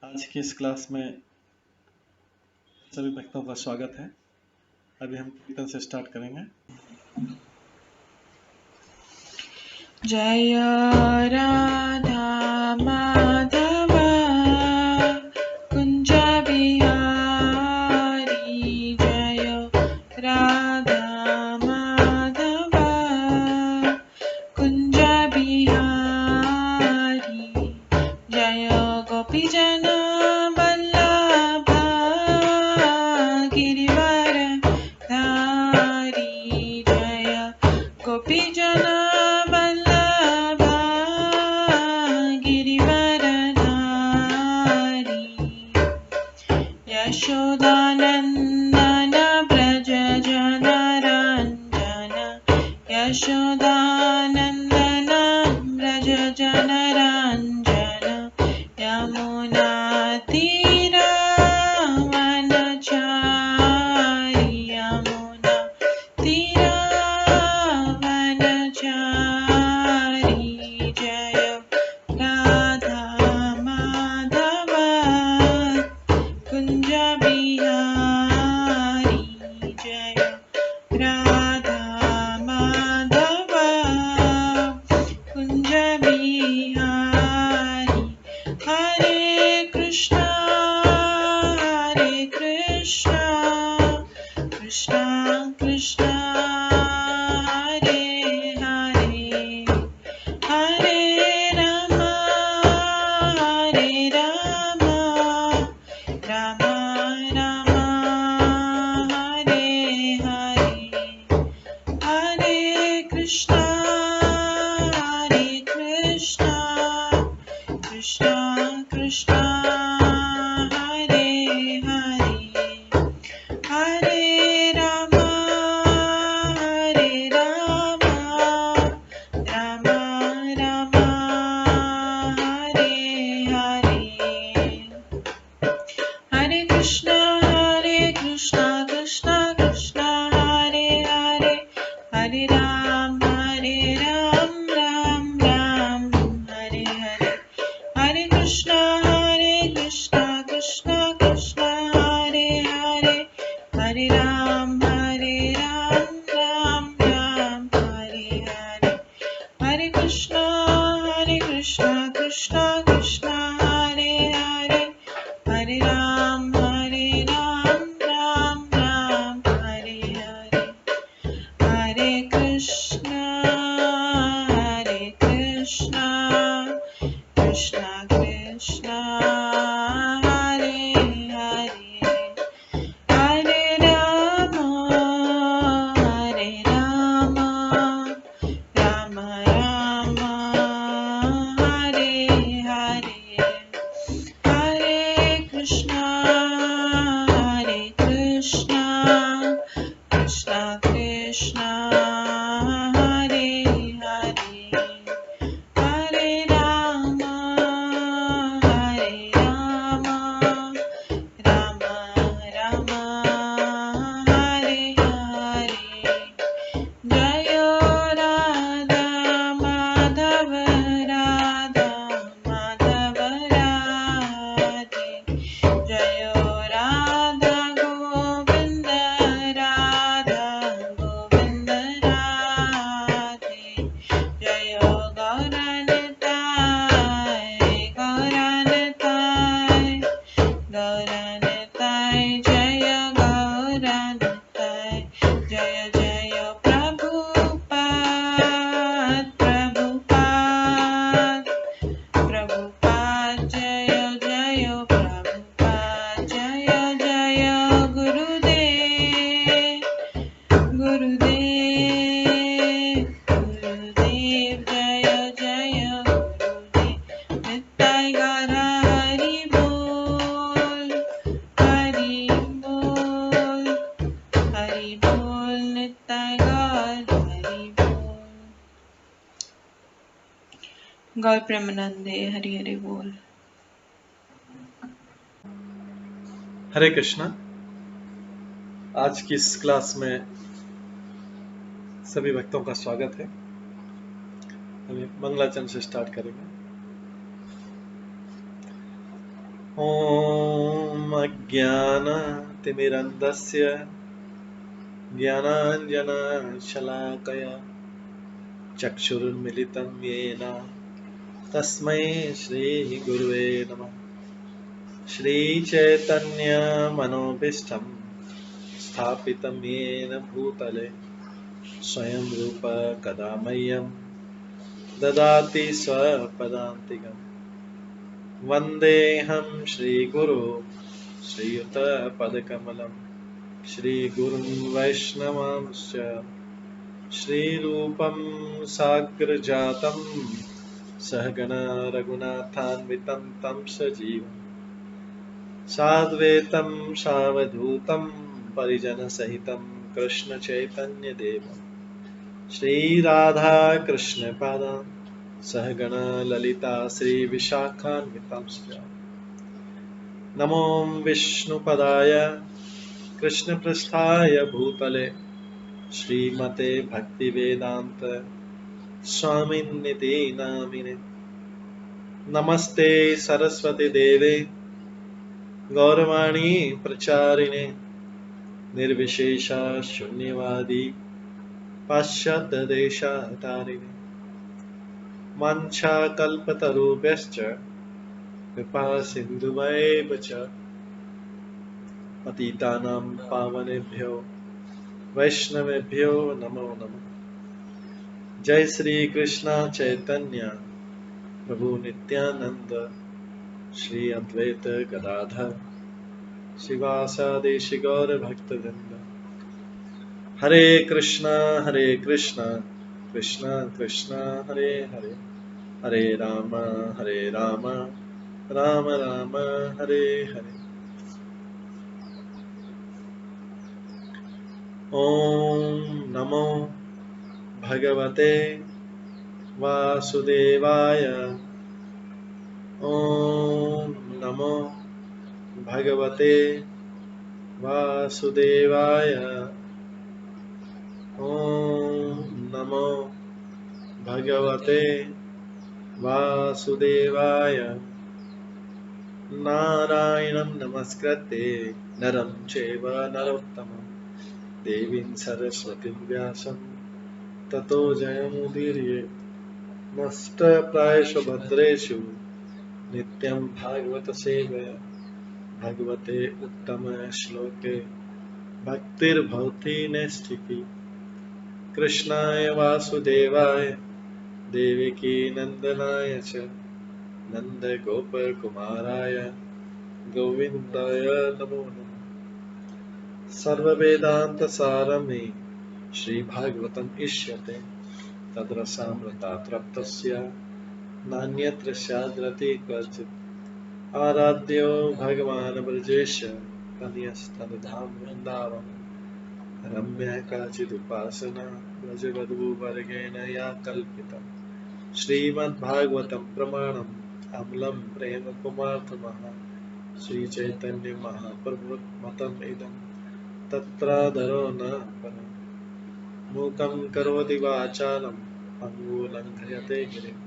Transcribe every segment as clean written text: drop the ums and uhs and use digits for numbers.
आज की इस क्लास में सभी भक्तों का स्वागत है। अभी हम कीर्तन से स्टार्ट करेंगे। जय राधा माधव कुंज बिहारी, जय राधा माधव कुंज बिहारी, जय गोपीजन वल्लभ गिरिवर धारी, जय गोपीजन वल्लभ गिरिवर धारी, यशोदानंदन व्रज जनरंजन, यशोदानंदन व्रज जनरंजन, यमुना तीरावनचारी, यमुना तीरावनचारी, जय राधा माधव कुंज बिहारी, जय राधा माधव कुंज बिहारी, हरे कृष्णा कृष्णा कृष्णा हरे हरे, हरे राम राम राम हरे हरे, हरे कृष्णा कृष्णा कृष्णा हरे हरे, हरे राम राम राम हरे हरे, हरे कृष्णा कृष्णा कृष्णा हरे हरे, हरे राम राम राम हरे हरे, हरे कृष्णा कृष्णा कृष्णा हरे हरे, हरे राम राम राम हरे हरे, हरे कृष्णा कृष्णा कृष्णा हरे हरे, हरे राम राम राम हरे हरे, हरे कृष्णा कृष्णा कृष्णा हरे हरे, हरे राम राम राम हरे हरे, हरे कृष्णा कृष्णा कृष्णा हरे हरे, हरे राम राम राम हरे हरे, जय राधा माधव राधे, जय राधा गोविंद राधे, जय गौरनताय जय गौरनताय, जय जय प्रभुपाद जय जय प्रभुपाद, जय जय गुरुदेव जय जय गुरुदेव, नित्य गौर हरि बोल नित्य गौर हरि बोल, गौर प्रेमानंदे हरि हरि बोल। हरे कृष्णा। आज की इस क्लास में सभी भक्तों का स्वागत है। अभी मंगलाचरण से स्टार्ट करेंगे। ॐ अज्ञानतिमिरन्धस्य ज्ञानाञ्जनशलाकया चक्षुरुन्मिलितं येन तस्मै श्रीगुरुवे नमः। श्रीचैतन्यमनोभीष्टं स्थापितं येन भूतले स्वयं रूप कदा मह्यं ददाति स्वपदान्तिकम्। वन्देऽहं श्रीगुरो श्रीयुतपदकमलं श्रीगुरुं वैष्णवांश्च श्रीरूपं साग्रजातं सहगण रघुनाथान्वितं तं सजीवं साद्वैतं सावधूतं परिजनसहितं कृष्णचैतन्यदेवं श्रीराधाकृष्णपादान् सहगण ललिता श्रीविशाखान्वितांश्च। नमो विष्णुपदाय कृष्णपृष्ठाय भूतले श्रीमते भक्तिवेदान्त स्वामिन्निति नामिने। नमस्ते सरस्वती देवे गौरवाणी प्रचारिणे निर्विशेष शून्यवादी पाश्चात्य देशतारिणे। वाञ्छाकल्पतरुभ्यश्च कृपा सिन्धुभ्येव च पतितानां पावनेभ्यो वैष्णवेभ्यो नमो नमः। जय श्री कृष्ण चैतन्य प्रभु नित्यानंद श्री अद्वैत गदाधर शिवासादि गौर भक्तवृंद। हरे कृष्णा कृष्ण कृष्ण हरे हरे, हरे राम राम राम हरे हरे। ओम नमो भगवते वासुदेवाय। ओम नमो भगवते वासुदेवाय। ओम नमो भगवते वासुदेवाय। नारायणं नमस्कृत्य नरं चैव नरोत्तमं देवीं सरस्वतीं व्यासं ततो जयमुदीरये। नष्टप्रायेषु भद्रेषु नित्यं भागवत सेवया भगवते उत्तम श्लोके भक्तिर्भवति नैष्ठिकी। कृष्णाय वासुदेवाय देवकी नंदनाय च नन्दगोपकुमाराय गोविन्दाय नमो नमः। सर्ववेदान्तसारमे श्रीभागवतम् इष्यते तद्रसामृतात् नान्यत्र स्याद्रति क्वचित्। आराध्यो भगवान् ब्रजेश कन्यस्तनधाम वृन्दावन रम्या काचिदुपासना ब्रजवधूवर्गेण या कल्पिता। श्रीमद्भागवतं प्रमाणम् अमलं प्रेम कुमार्थमः श्रीचैतन्य महाप्रभुमतम् इदं तत्रादरो न परम्। मूकं करोति वाचालं पङ्गुलङ्घयते गिरिं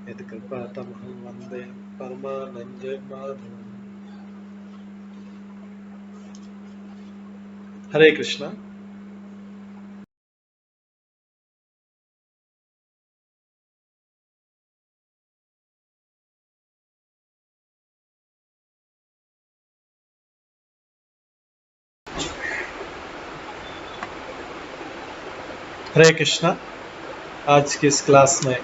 यत्कृपातमहं वन्दे परमानन्दमाधवम्। हरे कृष्णा। हरे कृष्णा। आज की इस क्लास में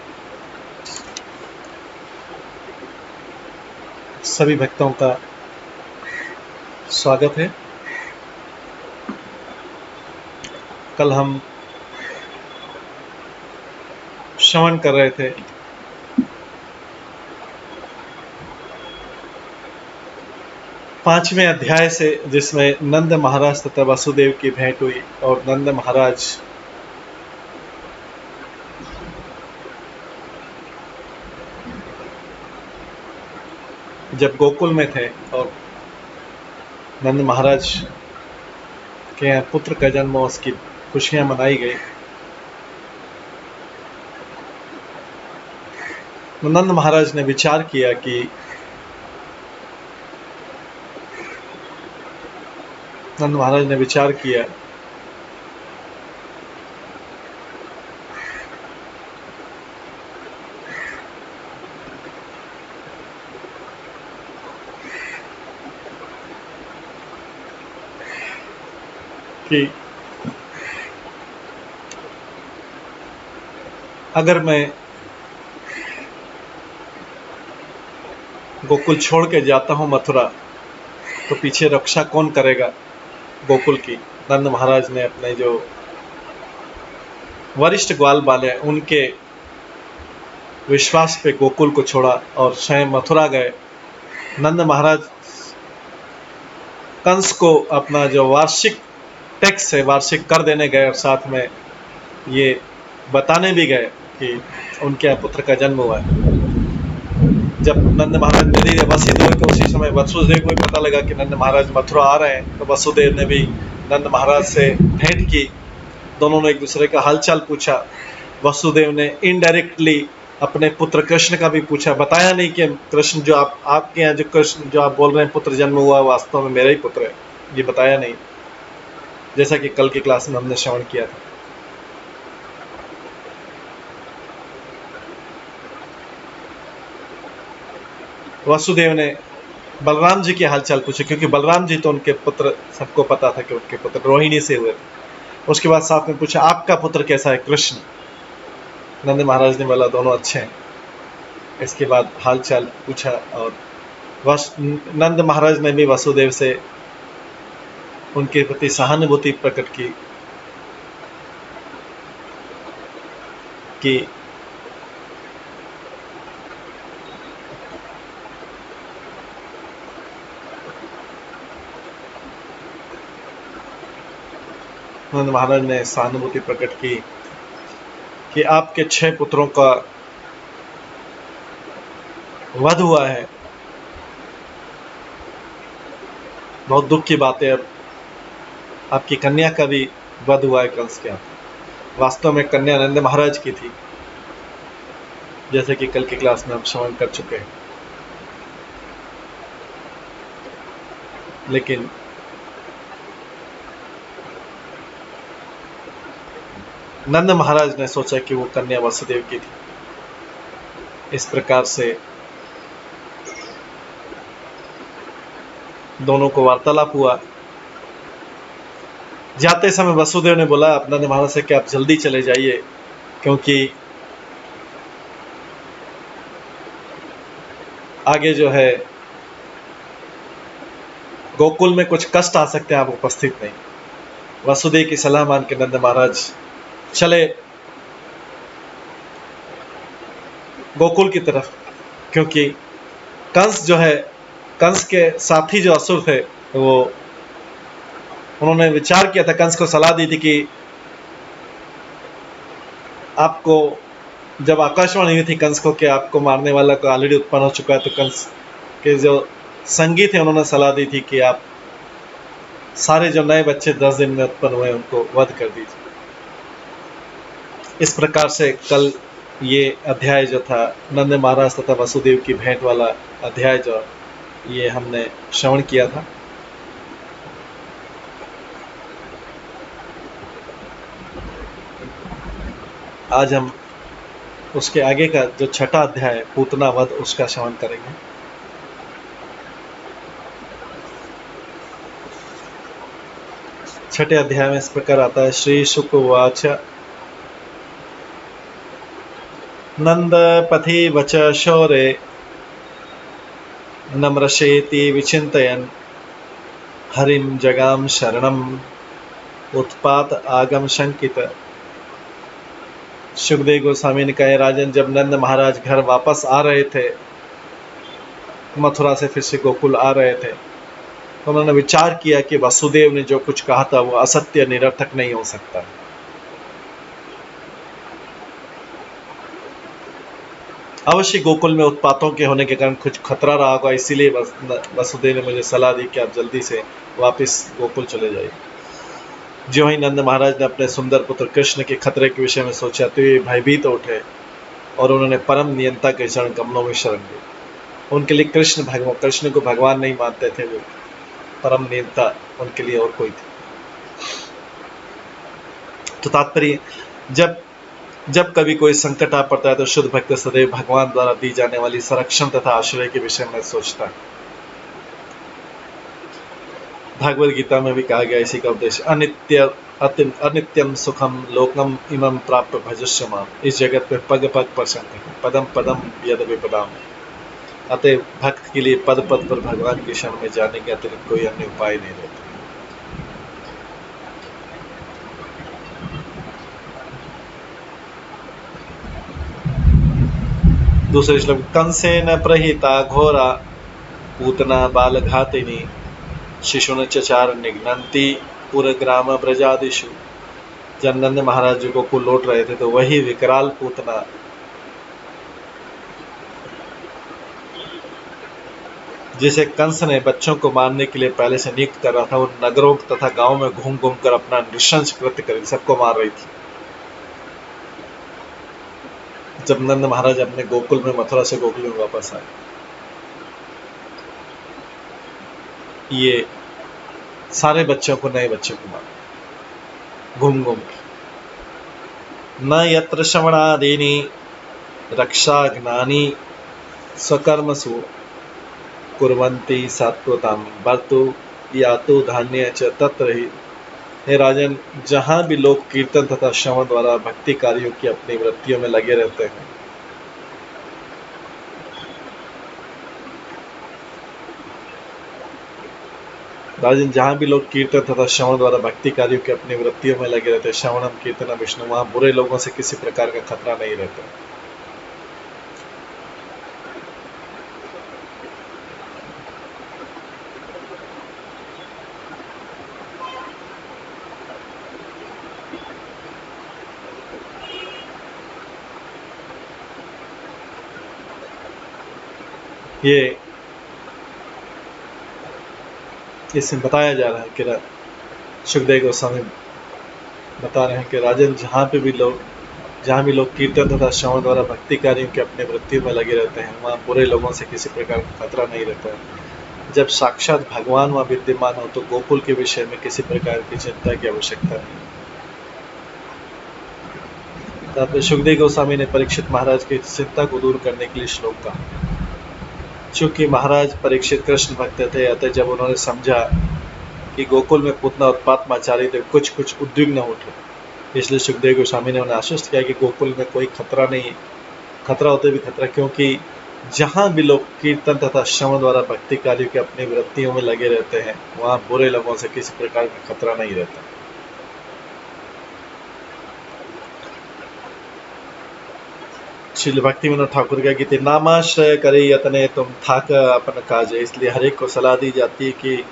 सभी भक्तों का स्वागत है। कल हम श्रवण कर रहे थे 5वें अध्याय से, जिसमें नंद महाराज तथा वसुदेव की भेंट हुई और नंद महाराज जब गोकुल में थे और नंद महाराज के यहाँ पुत्र का जन्म और उसकी खुशियां मनाई गई, तो नंद महाराज ने विचार किया कि नंद महाराज ने विचार किया कि अगर मैं गोकुल छोड़ के जाता हूं मथुरा तो पीछे रक्षा कौन करेगा गोकुल की। नंद महाराज ने अपने जो वरिष्ठ ग्वाल बाले हैं उनके विश्वास पे गोकुल को छोड़ा और स्वयं मथुरा गए। नंद महाराज कंस को अपना जो वार्षिक टैक्स है वार्षिक कर देने गए और साथ में ये बताने भी गए कि उनके यहाँ पुत्र का जन्म हुआ है। जब नंद महाराज मिले वसुदेव को उसी समय वसुदेव को भी पता लगा कि नंद महाराज मथुरा आ रहे हैं, तो वसुदेव ने भी नंद महाराज से भेंट की। दोनों ने एक दूसरे का हालचाल पूछा। वसुदेव ने इनडायरेक्टली अपने पुत्र कृष्ण का भी पूछा, बताया नहीं कि कृष्ण जो आपके यहाँ जो कृष्ण जो आप बोल रहे हैं पुत्र जन्म हुआ वास्तव में मेरा ही पुत्र है, ये बताया नहीं, जैसा कि कल की क्लास में हमने श्रवण किया था। वसुदेव ने बलराम जी के हालचाल पूछे, क्योंकि बलराम जी तो उनके पुत्र सबको पता था कि उनके पुत्र रोहिणी से हुए थे। उसके बाद साथ में पूछा आपका पुत्र कैसा है कृष्ण। नंद महाराज ने बोला दोनों अच्छे हैं। इसके बाद हालचाल पूछा और नंद महाराज ने भी वसुदेव से उनके प्रति सहानुभूति प्रकट की कि नंद महाराज ने सहानुभूति प्रकट की कि आपके 6 पुत्रों का वध हुआ है, बहुत दुख की बात है। आपकी कन्या का भी वध हुआ है कंस के हाथ। वास्तव में कन्या नंद महाराज की थी, जैसे कि कल की क्लास में हम श्रवण कर चुके हैं। लेकिन नंद महाराज ने सोचा कि वो कन्या वसुदेव की थी। इस प्रकार से दोनों को वार्तालाप हुआ। जाते समय वसुदेव ने बोला नंद महाराज से कि आप जल्दी चले जाइए, क्योंकि आगे जो है गोकुल में कुछ कष्ट आ सकते हैं, आप उपस्थित नहीं। वसुदेव की सलाह मान के नंद महाराज चले गोकुल की तरफ, क्योंकि कंस जो है कंस के साथी जो असुर थे वो उन्होंने विचार किया था, कंस को सलाह दी थी कि आपको जब आकाशवाणी हुई थी कंस को कि आपको मारने वाला को ऑलरेडी उत्पन्न हो चुका है, तो कंस के जो संगी थे उन्होंने सलाह दी थी कि आप सारे जो नए बच्चे 10 दिन में उत्पन्न हुए उनको वध कर दीजिए। इस प्रकार से कल ये अध्याय जो था नंद महाराज तथा वसुदेव की भेंट वाला अध्याय जो ये हमने श्रवण किया था। आज हम उसके आगे का जो छठा अध्याय पूतना वध उसका श्रवण करेंगे। छठे अध्याय में इस प्रकार आता है, श्री शुक उवाच नंद पथि वच शौरे नम्रशेति विचिन्तयन् हरिम जगाम शरणम उत्पात आगम शंकित। सुखदेव गोस्वामी ने कहे, राजन जब नंद महाराज घर वापस आ रहे थे, मथुरा से फिर से गोकुल आ रहे थे, तो उन्होंने विचार किया कि वसुदेव ने जो कुछ कहा था वो असत्य निरर्थक नहीं हो सकता। अवश्य गोकुल में उत्पातों के होने के कारण कुछ खतरा रहा होगा, इसीलिए वसुदेव ने मुझे सलाह दी कि आप जल्दी से वापस गोकुल चले जाइए। जो ही नंद महाराज ने अपने सुंदर पुत्र कृष्ण के खतरे के विषय में सोचा तो ये भयभीत उठे और उन्होंने परम नियंता के चरण कमलों में शरण ली। उनके लिए कृष्ण को भगवान नहीं मानते थे, वो परम नियंता उनके लिए और कोई थी। तो तात्पर्य, जब जब कभी कोई संकट आ पड़ता है तो शुद्ध भक्त सदैव भगवान द्वारा दी जाने वाली संरक्षण तथा आश्रय के विषय में सोचता है। भागवत गीता में भी कहा गया इसी का उपदेश, अनित्यम सुखम लोकम इमं प्राप्य भजस्व माम, इस जगत में पग पग पर संकट, पदम पदम यद विपदाम। अतः भक्त के लिए पद पद पर भगवान की शरण में जाने के अतिरिक्त कोई अन्य उपाय नहीं रहता। दूसरे श्लोक, कंसेन प्रहिता घोरा पूतना बालघातिनी शिशुन चचार निघ्नन्ति पुरग्राम ब्रजादिषु। जब नंद महाराज जी को लौट रहे थे तो वही विकराल पूतना जिसे कंस ने बच्चों को मारने के लिए पहले से नियुक्त कर रहा था, वो नगरों तथा गांव में घूम घूम कर अपना नृशंस कृत्य कर सबको मार रही थी। जब नंद महाराज अपने गोकुल में, मथुरा से गोकुल में वापस आए, ये सारे बच्चों को, नए बच्चों को मार घूम घूम के। न यत्र श्रवणादीनि रक्षा ज्ञानी स्वकर्मसु कुर्वन्ति सात्वताम बर्तु यातु धान्य च तत्र ही। हे राजन, जहां भी लोग कीर्तन तथा श्रवण द्वारा भक्ति कार्यों की अपनी वृत्तियों में लगे रहते हैं, राजन जहां भी लोग कीर्तन तथा श्रवण द्वारा भक्ति कार्यों की अपनी वृत्तियों में लगे रहते हैं, श्रवणम कीर्तनम विष्णु, वहां बुरे लोगों से किसी प्रकार का खतरा नहीं रहता। ये इसमें बताया जा रहा है कि सुखदेव गोस्वामी बता रहे हैं कि राजन, जहाँ भी लोग कीर्तन तथा श्रवण द्वारा भक्ति कार्यों के अपने वृत्तियों में लगे रहते हैं, वहाँ बुरे लोगों से किसी प्रकार का खतरा नहीं रहता है। जब साक्षात भगवान वहाँ विद्यमान हो तो गोकुल के विषय में किसी प्रकार की चिंता की आवश्यकता नहीं। तब सुखदेव गोस्वामी ने परीक्षित महाराज की चिंता को दूर करने के लिए श्लोक कहा। चूंकि महाराज परीक्षित कृष्ण भक्त थे, अतः जब उन्होंने समझा कि गोकुल में पूतना उत्पात मचा रही, तो कुछ उद्विग्न उठे। इसलिए सुखदेव गोस्वामी ने उन्हें आश्वस्त किया कि गोकुल में कोई खतरा नहीं, खतरा होते भी खतरा, क्योंकि जहां भी लोग कीर्तन तथा श्रवण द्वारा भक्ति कार्यों की अपनी वृत्तियों में लगे रहते हैं, वहां बुरे लोगों से किसी प्रकार का खतरा नहीं रहता। श्रील भक्ति विनोद ठाकुर का गीत, नामाश्रय करे यतने तुम थाक अपन काजे। इसलिए हर एक को सलाह दी जाती है कि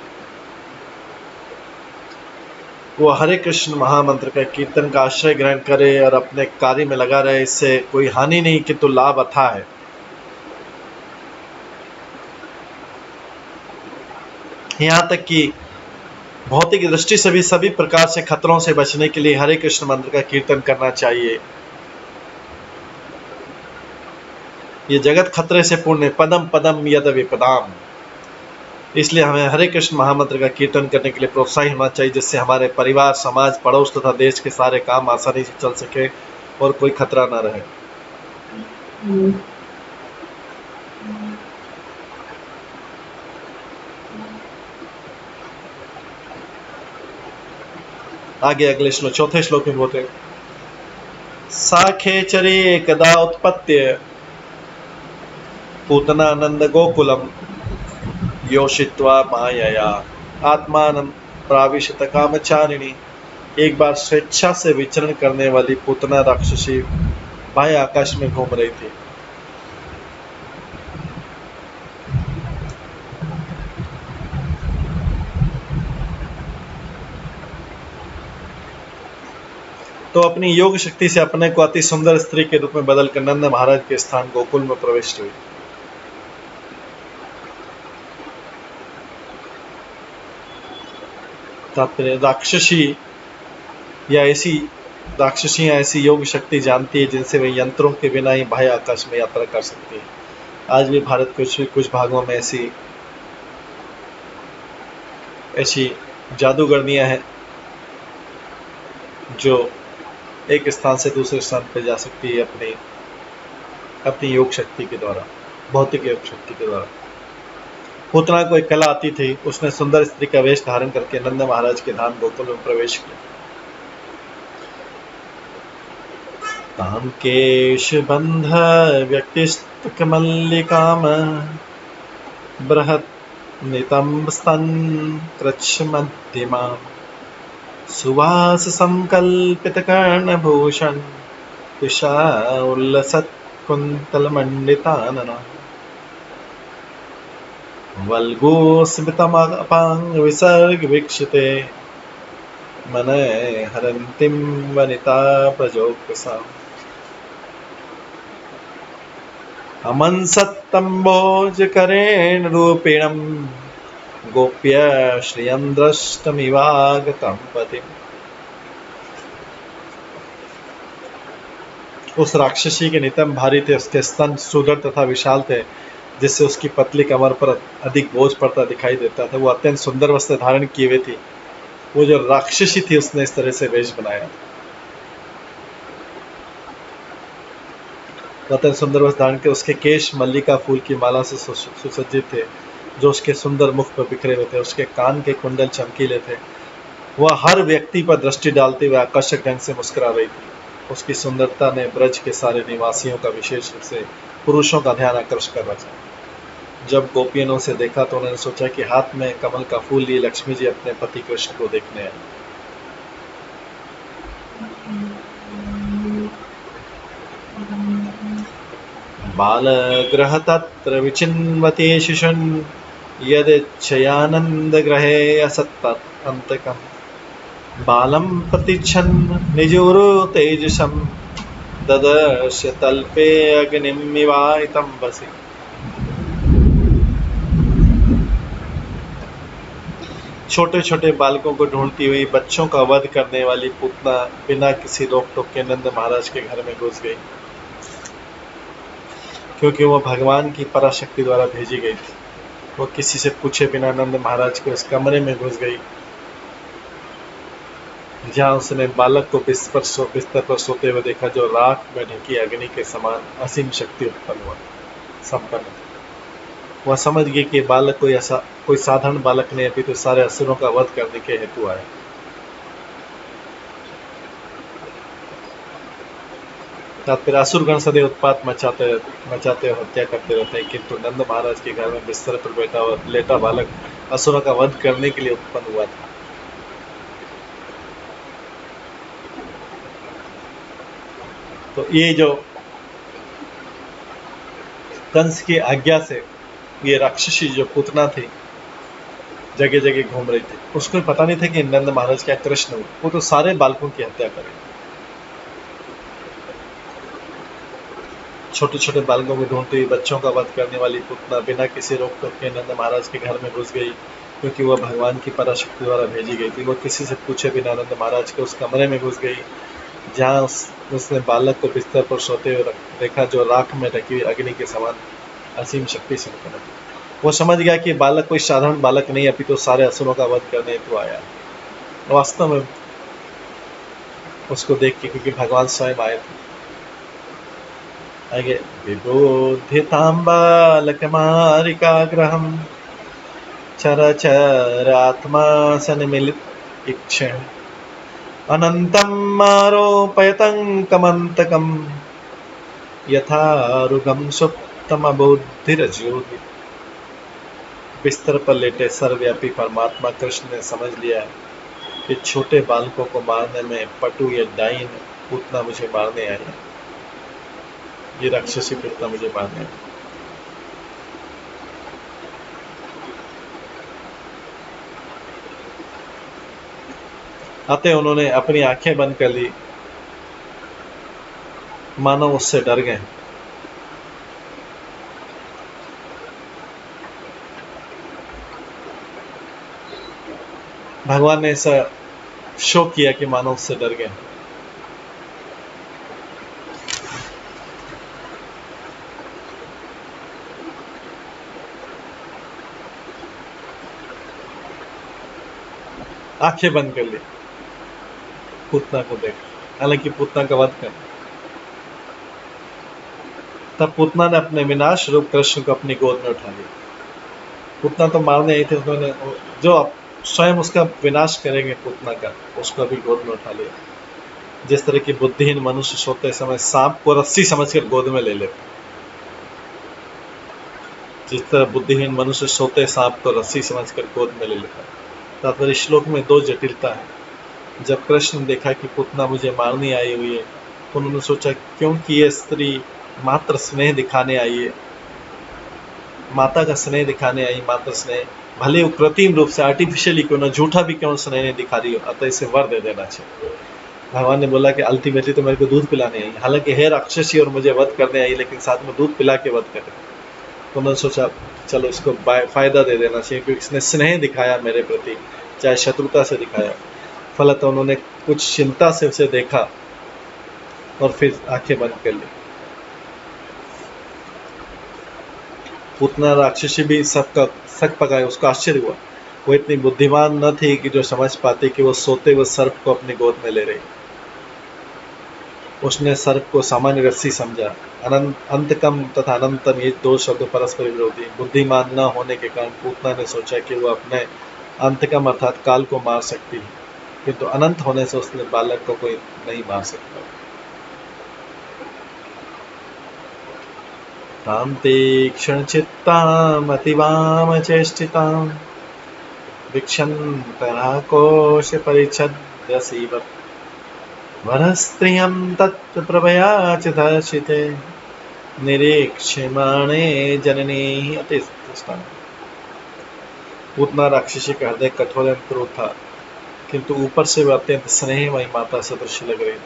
वो हरे कृष्ण महामंत्र का कीर्तन का आश्रय ग्रहण करे और अपने कार्य में लगा रहे। इससे कोई हानि नहीं किंतु लाभ अथाह है। यहाँ तक कि भौतिक दृष्टि से भी सभी प्रकार से खतरों से बचने के लिए हरे कृष्ण मंत्र का कीर्तन करना चाहिए। ये जगत खतरे से पूर्ण है, पदम पदम यद विपदाम। इसलिए हमें हरे कृष्ण महामंत्र का कीर्तन करने के लिए प्रोत्साहित होना चाहिए, जिससे हमारे परिवार, समाज, पड़ोस तथा देश के सारे काम आसानी से चल सके और कोई खतरा ना रहे। आगे अगले श्लोक, चौथे श्लोक में बोलते हैं, साखेचरे एकदा उत्पत्य पूतनानंद गोकुलम योषित्वा मायया आत्मानं प्राविशत कामचारिणी। एक बार स्वेच्छा से विचरण करने वाली पूतना राक्षसी बाह्य आकाश में घूम रही थी। तो अपनी योग शक्ति से अपने को अति सुंदर स्त्री के रूप में बदलकर नंद महाराज के स्थान गोकुल में प्रविष्ट हुई। तात्पर्य, राक्षसियां ऐसी योग शक्ति जानती है जिनसे वे यंत्रों के बिना ही बाह्य आकाश में यात्रा कर सकती है। आज भी भारत के कुछ भागों में ऐसी जादूगरनियां हैं जो एक स्थान से दूसरे स्थान पर जा सकती है अपनी योग शक्ति के द्वारा, भौतिक योग शक्ति के द्वारा। पूतना को एक कला आती थी, उसने सुंदर स्त्री का वेश धारण करके नंद महाराज के धाम गोकुल में प्रवेश किया। ताम केश बंध व्यक्तिस्तक मल्लिकाम बृहत नितंब स्तन कृच्छ मध्यमा सुवास संकल्पित कर्ण भूषण पिशा उल्लसत कुंतल मंडितानना वल्गोस्मितमपांग विसर्ग वीक्षिते मनय हरन्तीं वनिता प्रजोत्साह अमंसत्तम्बोजकरेण रूपिणं गोप्य श्रियं दृष्टमिवागतं पतिम्। उस राक्षसी के नितंब भारी थे, उसके स्तन सुदृढ़ तथा विशाल थे, जिससे उसकी पतली कमर पर अधिक बोझ पड़ता दिखाई देता था। वो अत्यंत सुंदर वस्त्र धारण किए हुए थी। वो जो राक्षसी थी उसने इस तरह से वेश बनाया। अत्यंत सुंदर वस्त्र धारण के उसके केश मल्लिका फूल की माला से सुसज्जित थे, जो उसके सुंदर मुख पर बिखरे हुए थे। उसके कान के कुंडल चमकीले थे। वह हर व्यक्ति पर दृष्टि डालते हुए आकर्षक ढंग से मुस्कुरा रही थी। उसकी सुंदरता ने ब्रज के सारे निवासियों का, विशेष रूप से पुरुषों का ध्यान आकर्षित कर रखा। जब गोपियों ने उसे देखा तो उन्होंने सोचा कि हाथ में कमल का फूल लिए लक्ष्मी जी अपने पति कृष्ण को देखने आए। बालगृह तत्र विचिन्वते शिशुन् यदिच्छयानन्दगृहे असत्तन्तकम् बालं प्रतीच्छन् निजोरो तेजसं ददर्श तल्पे अग्निमिवाहितं वसि। छोटे छोटे बालकों को ढूंढती हुई बच्चों का वध करने वाली पूतना बिना किसी रोक टोक के नंद महाराज के घर में घुस गई, क्योंकि वह भगवान की पराशक्ति द्वारा भेजी गई थी। वो किसी से पूछे बिना नंद महाराज के उस कमरे में घुस गई, जहां उसने बालक को बिस्तर पर सोते हुए देखा, जो राख में ढकी अग्नि के समान असीम शक्ति संपन्न। वह समझ गई कि बालक कोई साधारण बालक नहीं, अभी तो सारे असुरों का वध करने के हेतु आया। फिर असुरगण सदैव उत्पात मचाते और हत्या करते रहते हैं, किंतु नंद महाराज के घर में बिस्तर पर बैठा हुआ लेटा बालक असुरों का वध करने के लिए उत्पन्न हुआ था। तो ये जो कंस की आज्ञा से ये राक्षसी जो पूतना थी जगह जगह घूम रही थी, उसको पता नहीं था कि नंद महाराज क्या कृष्ण हुए। वो तो सारे बालकों की हत्या करे, छोटे छोटे बालकों को ढूंढती हुई बच्चों का वध करने वाली पूतना बिना किसी रोक टोक के नंद महाराज के घर में घुस गई, क्योंकि वह भगवान की पराशक्ति द्वारा भेजी गई थी। वह किसी से पूछे बिना नंद महाराज के उस कमरे में घुस गई, जहाँ उसने बालक को बिस्तर पर सोते हुए देखा, जो राख में ढकी हुई अग्नि के समान असीम शक्ति संपन्न थी। वो समझ गया कि बालक कोई साधारण बालक नहीं, अभी तो सारे असुरों का वध करने हेतु आया। वास्तव में उसको देख के, क्योंकि भगवान स्वयं आए थे, आगे विबोधिताम्बालकमारिकाग्रहं चरचरात्मा सन्मिलित इक्षण अनंतम् आरोपयतं कमंतकं यथारुगं सुप्तमबुद्धिरज्योति। बिस्तर पर लेटे सर्वव्यापी परमात्मा कृष्ण ने समझ लिया कि छोटे बालकों को मारने में पटु या डाइन पूतना मुझे मारने आई है, ये राक्षसी पूतना मुझे मारने आई। अतः उन्होंने अपनी आंखें बंद कर ली, मानो उससे डर गए। भगवान ने ऐसा शो किया कि मानो उससे डर गए। आंखें बंद कर ली, पूतना को देखा, हालांकि पूतना का वध कर। तब पूतना ने अपने विनाश रूप कृष्ण को अपनी गोद में उठा लिया। पूतना तो मारने आई थे, उन्होंने जो स्वयं उसका विनाश करेंगे पूतना का, उसको भी गोद में उठा लिया। जिस तरह की बुद्धिहीन मनुष्य सोते समय सांप को रस्सी समझकर गोद में ले लेते, जिस तरह बुद्धिहीन मनुष्य सोते सांप को रस्सी समझकर गोद में ले लेता। तात्पर्य श्लोक में दो जटिलता है। जब कृष्ण ने देखा कि पूतना मुझे मारने आई हुई है, तो उन्होंने सोचा क्योंकि ये स्त्री मात्र स्नेह दिखाने आई है, माता का स्नेह दिखाने आई, मात्र स्नेह, भले वो कृत्रिम रूप से आर्टिफिशियली क्यों ना, झूठा भी क्यों स्नेह नहीं दिखा रही हो, अतः इसे वर दे देना चाहिए। भगवान ने बोला कि अल्टीमेटली तो मेरे को दूध पिलाने आई, हालांकि है राक्षसी और मुझे वध करने आई, लेकिन साथ में दूध पिला के वध करे। तो उन्होंने सोचा चलो इसको फायदा दे देना चाहिए, क्योंकि इसने स्नेह दिखाया मेरे प्रति, चाहे शत्रुता से दिखाया। फलतः उन्होंने कुछ चिंता से उसे देखा और फिर आंखें बंद कर ली। पूतना राक्षसी भी सबका शक पकाए, उसको आश्चर्य हुआ। वो इतनी बुद्धिमान न थी कि जो समझ पाती कि वो सोते हुए सर्प को अपनी गोद में ले रही। उसने सर्प को सामान्य रस्सी समझा। अंतकम तथा अनंतम ये दो शब्द परस्पर विरोधी। बुद्धिमान न होने के कारण पूतना ने सोचा कि वो अपने अंतकम अर्थात काल को मार सकती है, किंतु अनंत होने से उसने बालक को कोई नहीं मार सकता। तां तीक्ष्ण चित्ताम् अतिवाम चेष्टिताम् वीक्षन्तराकोश परिच्छद्य सीवत् वरस्त्रियं तत्र प्रभया च दर्शिते निरीक्ष्यमाणे जननी अतिष्ठन्। पूतना राक्षसी का हृदय कठोर एवं क्रूर था, किंतु ऊपर से वह अत्यंत स्नेहमयी माता सदृश लग रही थी।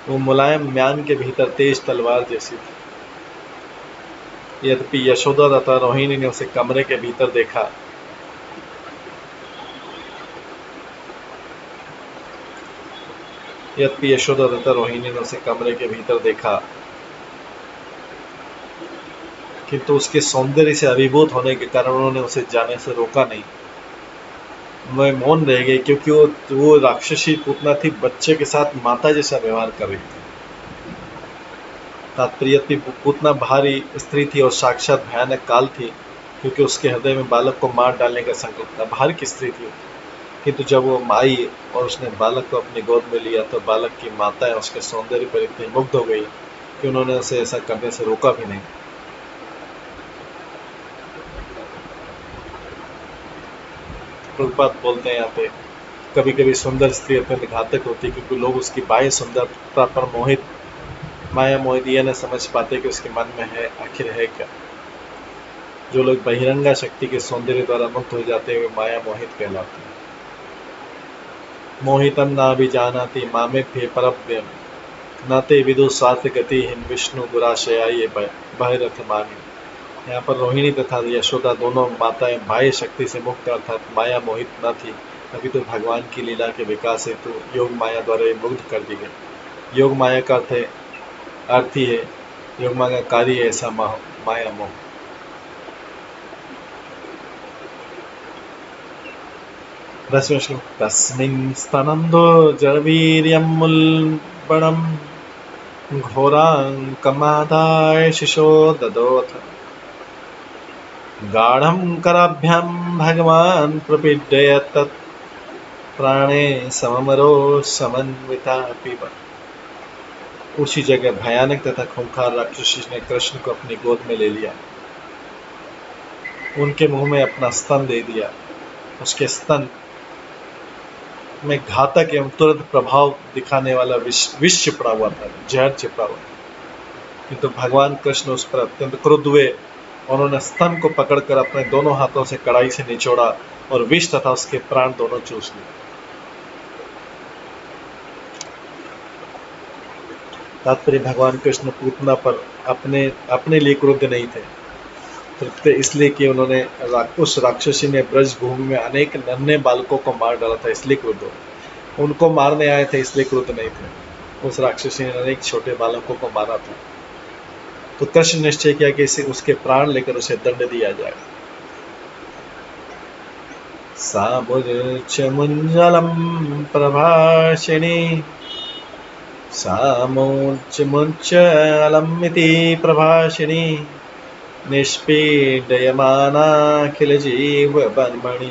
वो मुलायम म्यान के भीतर तेज तलवार जैसी थी। यद्यपि यशोदा तथा रोहिणी ने उसे कमरे के भीतर देखा, किंतु उसके सौंदर्य से अभिभूत होने के कारण उन्होंने उसे जाने से रोका नहीं। वह मौन रह गई, क्योंकि वो राक्षसी पूतना थी, बच्चे के साथ माता जैसा व्यवहार कर रही थी। तात्पर्य पूतना भारी स्त्री थी और साक्षात भयानक काल थी, क्योंकि उसके हृदय में बालक को मार डालने का संकल्प था। भारी की स्त्री थी, किंतु जब वो आई और उसने बालक को अपनी गोद में लिया, तो बालक की माता उसके सौंदर्य पर इतनी मुग्ध हो गई कि उन्होंने उसे ऐसा करने से रोका भी नहीं। प्रभुपाद बोलते हैं यहाँ पे, कभी कभी सुंदर स्त्री अत्यंत घातक होती, क्योंकि लोग उसकी बाह्य सुंदरता पर मोहित, माया मोहित यह न समझ पाते कि उसके मन में है आखिर है क्या। जो लोग बहिरंगा शक्ति के सौंदर्य द्वारा मुक्त हो जाते हैं, वे माया मोहित कहलाते हैं। मोहितम नाभिजानाति मामेभ्य परव्यम नाते विदु स्वार्थ गति हिन विष्णु दुराशया ये बहिरथ मानी। यहाँ पर रोहिणी तथा यशोदा दोनों माताएं बाह्य शक्ति से मुक्त अर्थात माया मोहित न थी, अभी तो भगवान की लीला के विकास हेतु योग माया द्वारा मुग्ध कर दी गई। योग माया का अर्थ ही है, योग माया का कार्य है ऐसा माया मोह। तस्मिन् स्तनन्दो जड़वीर्यं मुल्बणं घोराङ्कमादाय शिशो ददोथ गाढ़ं कराभ्यां भगवान् प्रपीडयत् तत् प्राणे सममरो समन्विता पीबा। उसी जगह भयानक तथा खूंखार राक्षसी ने कृष्ण को अपनी गोद में ले लिया, उनके मुंह में अपना स्तन दे दिया। उसके स्तन में घातक एवं तुरंत प्रभाव दिखाने वाला विष चिपड़ा हुआ था, जहर चिपड़ा हुआ। किंतु भगवान कृष्ण उस पर अत्यंत क्रुद्ध हुए। उन्होंने स्तन को पकड़कर अपने दोनों हाथों से कड़ाई से निचोड़ा और विष तथा उसके प्राण दोनों चूस लिए। तात्पर्य भगवान कृष्ण पूतना पर अपने लिए क्रुद्ध नहीं थे, इसलिए कि उन्होंने उस राक्षसी ने ब्रज भूमि में अनेक नन्हे बालकों को मार डाला था, इसलिए क्रुद्ध हो। उनको मारने आए थे इसलिए क्रुद्ध नहीं थे। उस राक्षसी ने अनेक छोटे बालकों को मारा था, तो कृष्ण निश्चय किया कि उसके प्राण लेकर उसे दंड दिया जाए। सामुच्चमुञ्जलं प्रभाषिणी सामुच्चमुच्चलमिति प्रभाषिणी निष्पीडयमानाखिलजीवबर्मणि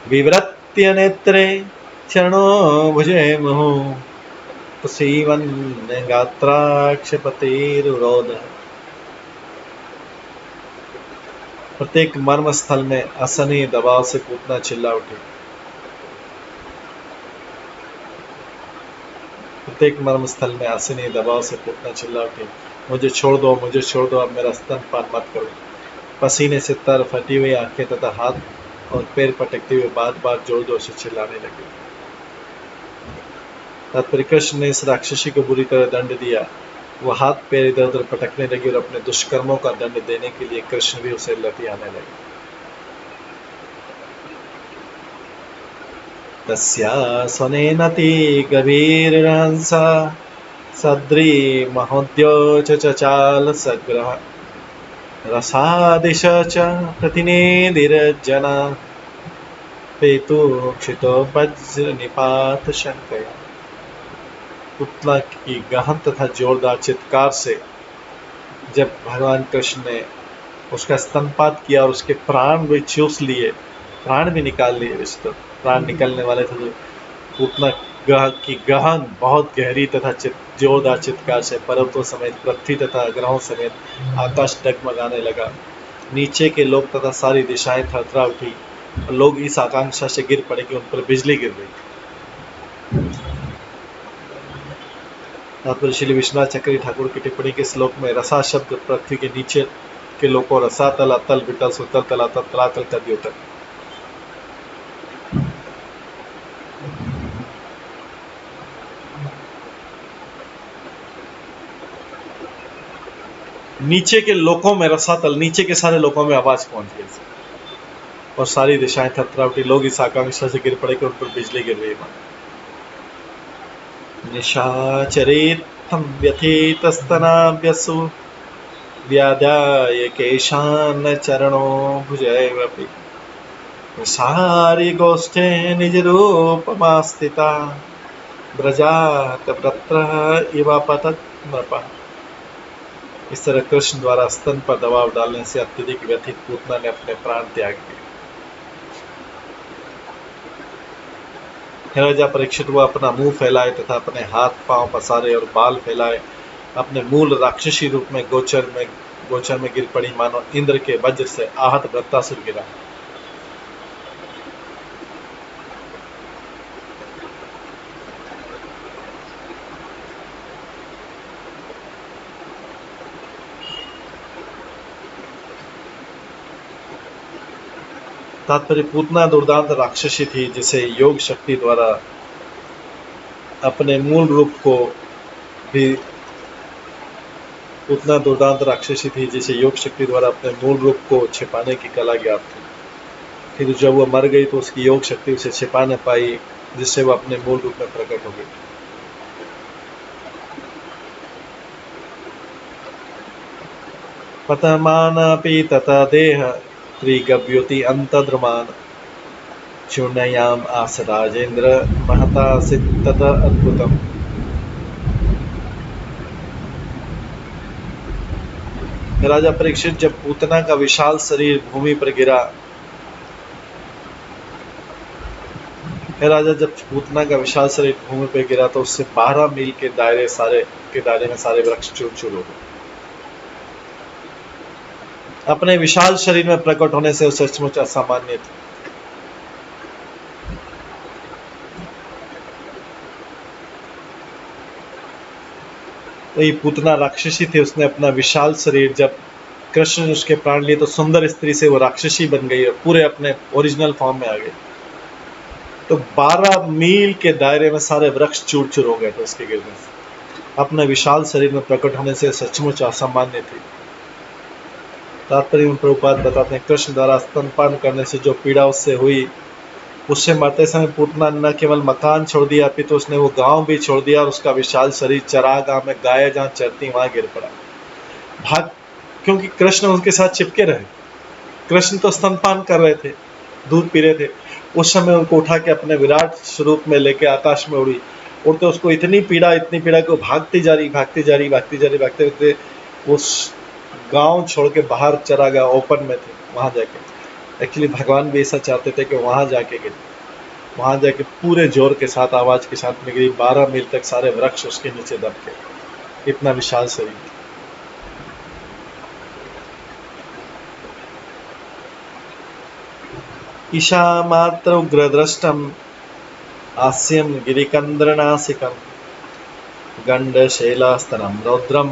विवृत्य नेत्रे चरणो भुजे मुहुः प्रसीवन् गात्राक्षपतिरुरोध। प्रत्येक मर्म स्थल में असहनीय दबाव से पूतना चिल्ला उठी। प्रत्येक मर्म स्थल में असहनीय दबाव से पूतना चिल्ला उठी, मुझे छोड़ दो, मुझे छोड़ दो, अब मेरा स्तनपान मत करो। पसीने से तर फटी हुई आंखें तथा हाथ और पैर पटकते हुए बार बार जोर जोर से चिल्लाने लगे। तात्पर्य कृष्ण ने इस राक्षसी को बुरी तरह दंड दिया। वह हाथ पैर इधर उधर पटकने लगी और अपने दुष्कर्मों का दंड देने के लिए कृष्ण भी उसे लतियाने लगे। तस्या स्वनेनति गभीरहंसा सद्री महोद्योच चचाल सग्रह रसादिश च प्रतिनेदिरजना पेतु क्षितो वज्र निपात शंकया। पुतला की गहन तथा जोरदार चित्कार से जब भगवान कृष्ण ने उसका स्तनपात किया और उसके प्राण भी चूस लिए, प्राण भी निकाल लिए, तो प्राण निकलने वाले थे, तो पुतना की गहन बहुत गहरी तथा जोरदार चित्कार से पर्वतों समेत पृथ्वी तथा ग्रहों समेत आकाश डगमगाने लगा। नीचे के लोग तथा सारी दिशाएं थरथरा उठी और लोग इस आकांक्षा से गिर पड़े कि उन पर बिजली गिर गई। तात्पर्य श्री विश्वनाथ चक्रवर्ती ठाकुर की टिप्पणी के श्लोक में रसा शब्द पृथ्वी के नीचे के लोग को रसा तल अतल वितल सुतल तलातल तलातल तद्योतल। नीचे के लोकों में रसातल, नीचे के सारे लोकों में आवाज पहुंच गई और सारी दिशाएं थरथरा उठी। लोग इस आकांक्षा से गिर पड़े कि उन पर बिजली गिर रही है। निशाचरितं व्यथितस्तनाभ्यसु व्याध्याय केशान् चरणो भुजैरपि सारी गोष्ठे निजरूपमास्थिता व्रजात व्रत्रः इव पतत् नृपः। इस तरह कृष्ण द्वारा स्तन पर दबाव डालने से अत्यधिक व्यथित पूतना ने अपने प्राण त्याग दिए। राजा परीक्षित वो अपना मुंह फैलाए तथा अपने हाथ पांव पसारे और बाल फैलाए अपने मूल राक्षसी रूप में गोचर में गिर पड़ी, मानो इंद्र के वज्र से आहत वृत्तासुर गिरा। तात्पर्य पूतना दुर्दांत राक्षसी थी जिसे योग शक्ति द्वारा अपने मूल रूप को भी पूतना दुर्दांत राक्षसी थी जिसे योग शक्ति द्वारा अपने मूल रूप को छिपाने की कला ज्ञात थी। फिर जब वह मर गई तो उसकी योग शक्ति उसे छिपा न पाई, जिससे वह अपने मूल रूप में प्रकट हो गई। पतमानापि तथा देह त्रिगव्योति अंतद्रमान चूर्णयाम आस राजेंद्र महता सिद्ध अद्भुतम। राजा परीक्षित, जब पूतना का विशाल शरीर भूमि पर गिरा, जब पूतना का विशाल शरीर भूमि पर गिरा तो उससे 12 मील के दायरे में सारे वृक्ष चूर चूर हो गए। अपने विशाल शरीर में प्रकट होने से उसे सचमुच असामान्य था। तो ये पूतना राक्षसी थी, उसने अपना विशाल शरीर, जब कृष्ण ने उसके प्राण लिए तो सुंदर स्त्री से वो राक्षसी बन गई और पूरे अपने ओरिजिनल फॉर्म में आ गई। तो 12 मील के दायरे में सारे वृक्ष चूर चूर हो गए थे उसके गिरने से। अपने विशाल शरीर में प्रकट होने से सचमुच असामान्य थी। तात्पर्य प्रभुपाद बताते हैं, कृष्ण द्वारा स्तनपान करने से जो पीड़ा उससे हुई, उससे मरते समय पूतना न केवल मकान छोड़ दिया अपितु उसने वो गांव भी छोड़ दिया और उसका विशाल शरीर चरा गांव में गाय जहां चरती वहां गिर पड़ा। क्योंकि कृष्ण उनके साथ चिपके रहे। कृष्ण तो स्तनपान कर रहे थे, दूध पी रहे थे, उस समय उनको उठा के अपने विराट स्वरूप में लेके आकाश में उड़ी। उड़ते उसको इतनी पीड़ा कि वो भागती जा रही उस गांव छोड़ के बाहर चला गया, ओपन में थे वहां जाके। एक्चुअली भगवान भी ऐसा चाहते थे कि वहां जाके पूरे जोर के साथ, आवाज के साथ में गिरी। 12 मील तक सारे वृक्ष उसके नीचे दब गए, इतना विशाल शरीर। ईशा मात्र उग्रदृष्टम हास्यम गिरिकंद्रनासिकम गंडशैलास्तनम रौद्रम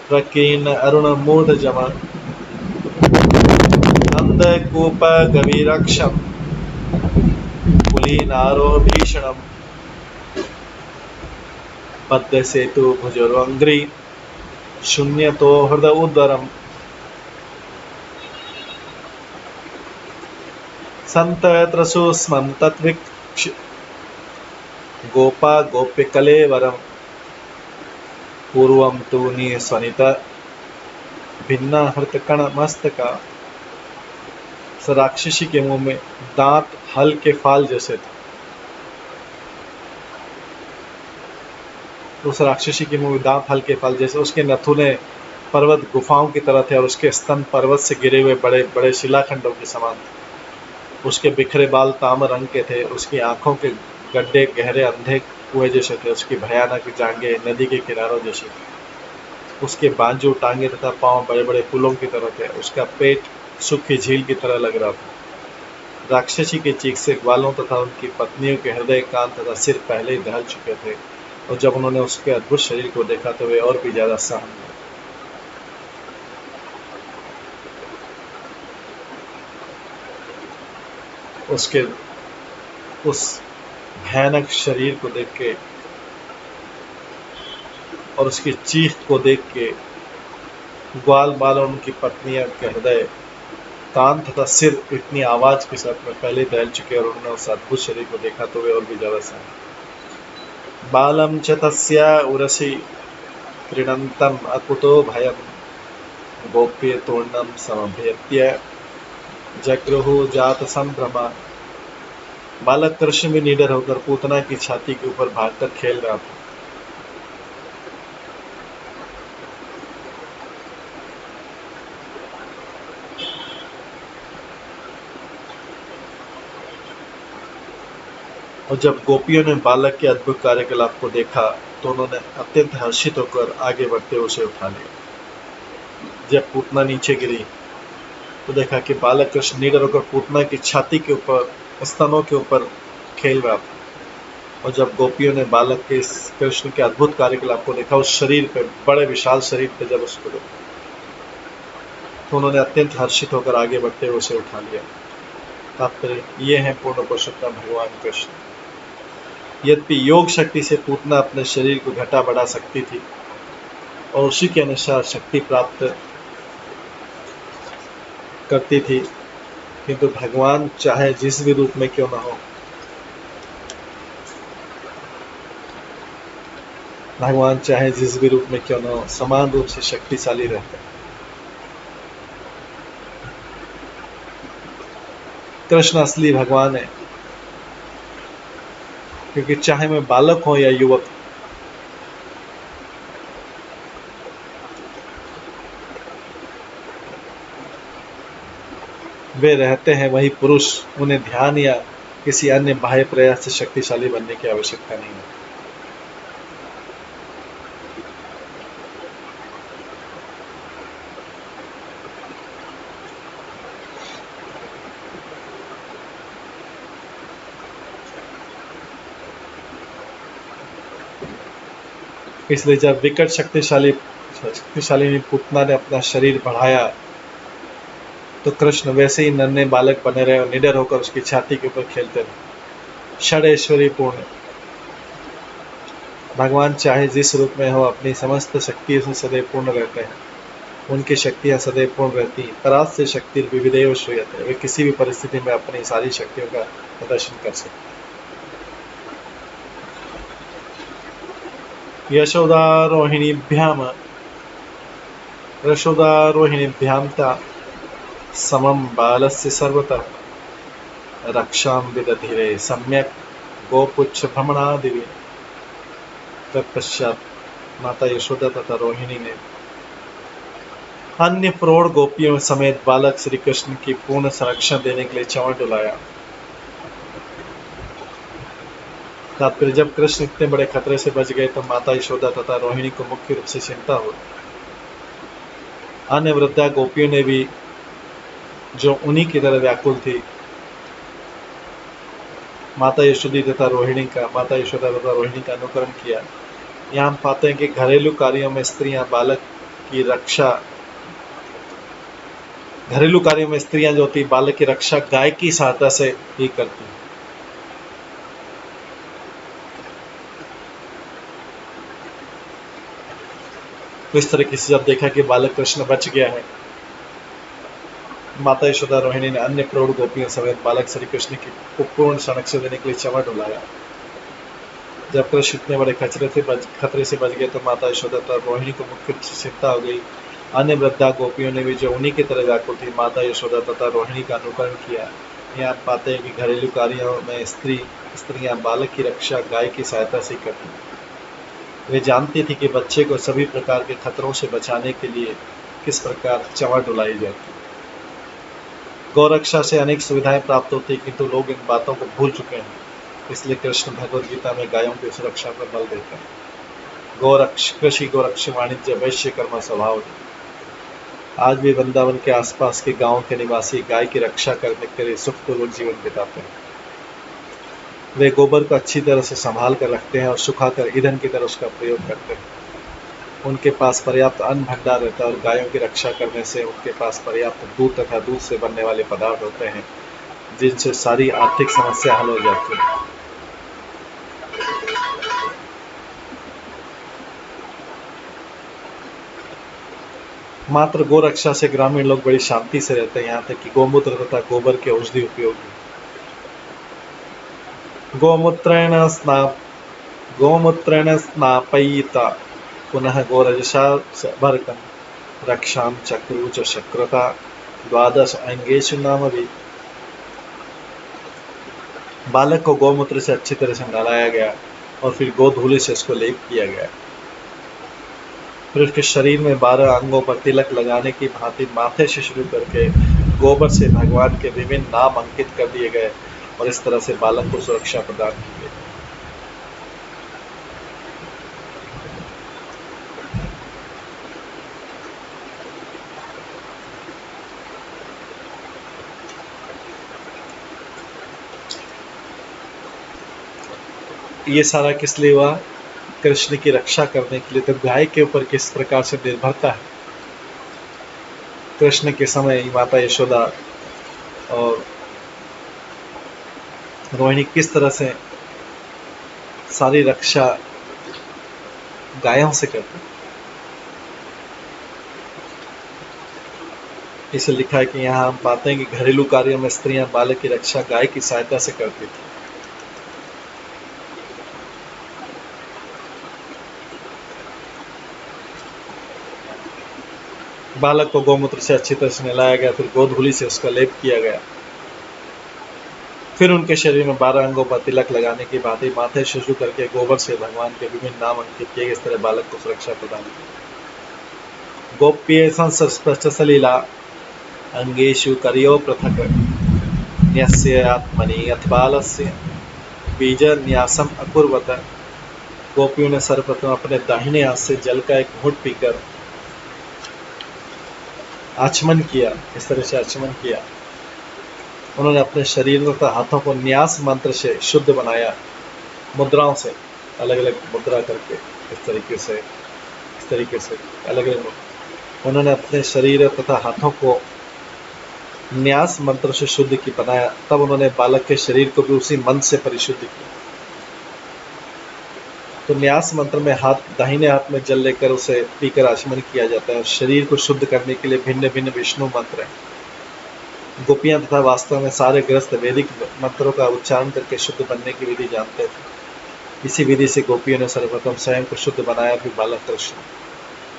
प्रकीर्ण अरुण मूर्धजम अंधकूप गवीरक्षम कुलीनारो भीषणम पद्य सेतु भुजोरंग्री शून्यतो हृदय उदरम संत त्रसुस्मं तत्विक्ष गोपा गोप्य कलेवरम पूर्वम तु निस्वनित भिन्ना हृतकण मस्तका। राक्षसी के मुंह में दांत हल के फाल जैसे थे। उस राक्षसी के मुंह में दांत हल के फाल जैसे, उसके नथुने पर्वत गुफाओं की तरह थे और उसके स्तन पर्वत से गिरे हुए बड़े बड़े शिलाखंडों के समान थे। उसके बिखरे बाल ताम्र रंग के थे। उसकी आंखों के गड्ढे गहरे अंधे कुएं जैसे थे। उसकी भयानक जांघें नदी के किनारों जैसी थी। उसके बाजू, टांगे तथा पांव बड़े बड़े पुलों की तरह थे। उसका पेट सूखी झील की तरह लग रहा था। राक्षसी के चीख से ग्वालों तथा उनकी पत्नियों के हृदय, कान तथा सिर पहले ही दहल चुके थे, और जब उन्होंने उसके अद्भुत शरीर को देखा तो वे और भी ज्यादा सहम गए। उसके उस भयानक शरीर को देख के और उसकी चीख को देख के ग्वाल बाल और उनकी पत्नियां के हृदय, कान तथा सिर इतनी आवाज के साथ में पहले दहल चुके, और उन्होंने उस अद्भुत शरीर को देखा तो वे और भी ज्यादा सहम। बालम च तस्या उरसी क्रीडन्तम अकुतो भयम गोप्य तोर्णम समभ्यत्य जग्रुहु जात संभ्रमा। बालक कृष्ण भी निडर होकर पूतना की छाती के ऊपर भागकर खेल रहा था। और जब गोपियों ने बालक के अद्भुत कार्यकलाप को देखा तो उन्होंने अत्यंत हर्षित होकर आगे बढ़ते उसे उठा लिया। जब पूतना नीचे गिरी तो देखा कि बालक कृष्ण निडर होकर पूतना की छाती के ऊपर, स्तनों के ऊपर खेल रहा था। और जब गोपियों ने बालक के कृष्ण के अद्भुत कार्यकलाप को देखा, उस शरीर पे, बड़े विशाल शरीर पे जब उसको देखा तो उन्होंने अत्यंत हर्षित होकर आगे बढ़ते हुए उसे उठा लिया। तात्पर्य ये है पूर्ण पुरुषोत्तम भगवान कृष्ण। यद्यपि योग शक्ति से पूतना अपने शरीर को घटा बढ़ा सकती थी और उसी के अनुसार शक्ति प्राप्त करती थी, किंतु भगवान चाहे जिस भी रूप में क्यों न हो, भगवान चाहे जिस भी रूप में क्यों न हो, समान रूप से शक्तिशाली रहते हैं। कृष्ण असली भगवान है, क्योंकि चाहे मैं बालक हूं या युवक, वे रहते हैं वही पुरुष। उन्हें ध्यान या किसी अन्य बाह्य प्रयास से शक्तिशाली बनने की आवश्यकता नहीं है। इसलिए जब विकट शक्तिशाली पूतना ने अपना शरीर बढ़ाया तो कृष्ण वैसे ही नन्हे बालक बने रहे और निडर होकर उसकी छाती के ऊपर खेलते रहे। षडैश्वरी पूर्ण भगवान चाहे जिस रूप में हो, अपनी समस्त शक्तियों से सदैव पूर्ण रहते हैं। उनकी शक्तियां सदैव पूर्ण रहती हैं। परास्य शक्ति विविधेव श्रूयते। वे किसी भी परिस्थिति में अपनी सारी शक्तियों का प्रदर्शन कर सकते हैं। यशोदारोहिणीभ्याम ता समम बालस्य सर्वतः रक्षां विदधिरे सम्यक गोपुच्छ भ्रमणादिवे। तत्पश्चात माता यशोदा तथा रोहिणी ने अन्य प्रौढ़ गोपियों समेत बालक श्री कृष्ण की पूर्ण संरक्षण देने के लिए चंवर डुलाया। तात्पर्य, जब कृष्ण इतने बड़े खतरे से बच गए तो माता यशोदा तथा रोहिणी को मुख्य रूप से चिंता हुई। अन्य वृद्धा गोपियों ने भी, जो उन्हीं की तरह व्याकुल थी, माता यशोदा तथा रोहिणी का अनुकरण किया। यहाँ हम पाते हैं कि घरेलू कार्यों में स्त्रियां जो होती बालक की रक्षा गाय की सहायता से ही करती। तो इस तरीके से जब देखा कि बालक कृष्ण बच गया है, माता यशोदा रोहिणी ने अन्य प्रौढ़ गोपियों समेत बालक श्री कृष्ण की पूर्ण संरक्षण देने के लिए चंवर डुलाया। जब कृष्ण इतने बड़े खतरे से बच गए तो माता यशोदा तथा रोहिणी को मुख्य रूप से चिंता हो गई। अन्य वृद्धा गोपियों ने भी, जो उन्हीं की तरह व्याकुल थी, माता यशोदा तथा रोहिणी का अनुकरण किया। यहाँ आप पाते हैं कि घरेलू कार्यों में स्त्रियां बालक की रक्षा गाय की सहायता से करती। वे जानती थी कि बच्चे को सभी प्रकार के खतरों से बचाने के लिए किस प्रकार चंवर डुलाई जाती। गौरक्षा से अनेक सुविधाएं प्राप्त होती, किंतु लोग इन बातों को भूल चुके हैं। इसलिए कृष्ण भगवद गीता में गायों की सुरक्षा पर बल देते हैं। कृषि, गोरक्ष, वाणिज्य, वैश्य कर्म स्वभाव है। आज भी वृंदावन के आसपास के गांवों के निवासी गाय की रक्षा करने के लिए सुखपूर्वक जीवन बिताते हैं। वे गोबर को अच्छी तरह से संभाल कर रखते हैं और सुखाकर ईंधन की तरह उसका प्रयोग करते हैं। उनके पास पर्याप्त अन्न भंडार रहता है और गायों की रक्षा करने से उनके पास पर्याप्त दूध तथा दूध से बनने वाले पदार्थ होते हैं, जिनसे सारी आर्थिक समस्या हल हो जाती है। मात्र गोरक्षा से ग्रामीण लोग बड़ी शांति से रहते हैं, यहाँ तक कि गोमूत्र तथा गोबर की औषधि उपयोगी। गोमूत्रेण स्नापयिता पुनः गोरजसा भरकं रक्षां चक्रु च शक्रता द्वादश अंगेषु नाम भी। बालक को गोमूत्र से अच्छी तरह से नहलाया गया और फिर गोधूलि से इसको लेप किया गया। फिर उसके शरीर में 12 अंगों पर तिलक लगाने की भांति माथे से शुरू करके गोबर से भगवान के विभिन्न नाम अंकित कर दिए गए और इस तरह से बालक को सुरक्षा प्रदान की गई। ये सारा किस लिए हुआ? कृष्ण की रक्षा करने के लिए। तो गाय के ऊपर किस प्रकार से निर्भरता है। कृष्ण के समय माता यशोदा और रोहिणी किस तरह से सारी रक्षा गायों से करते। इसे लिखा है कि यहाँ हम पाते हैं कि घरेलू कार्यों में स्त्रियां बालक की रक्षा गाय की सहायता से करती थी। बालक को गोमूत्र से अच्छी तरह से नहलाया गया, फिर गोधूलि से उसका लेप किया गया। फिर उनके शरीर में 12 अंगों पर तिलक लगाने की भांति माथे से शुरू करके गोबर से भगवान के विभिन्न नाम अंकित किए। इस तरह बालक को सुरक्षा प्रदान की। गोप्य संस्पष्ट सलीला अंगेषु करियो पृथक न्यस्य आत्मनि अथ बालस्य बीज न्यासम अकुर्वत। गोपियों ने सर्वप्रथम अपने दाहिने हाथ से जल का एक घूंट पीकर आचमन किया। इस तरह से आचमन किया। उन्होंने अपने शरीर तथा हाथों को न्यास मंत्र से शुद्ध बनाया, मुद्राओं से अलग अलग मुद्रा करके इस तरीके से अलग अलग। उन्होंने अपने शरीर तथा हाथों को न्यास मंत्र से शुद्ध की बनाया। तब उन्होंने बालक के शरीर को भी उसी मंत्र से परिशुद्ध किया। तो न्यास मंत्र में दाहिने हाथ में जल लेकर उसे पीकर आचमन किया जाता है। और शरीर को शुद्ध करने के लिए भिन्न भिन्न विष्णु मंत्र हैं। गोपियां तथा वास्तव में सारे गृहस्थ वैदिक मंत्रों का उच्चारण करके शुद्ध बनने की विधि जानते थे। इसी विधि से गोपियों ने सर्वप्रथम स्वयं को शुद्ध बनाया, फिर बालक कृष्ण।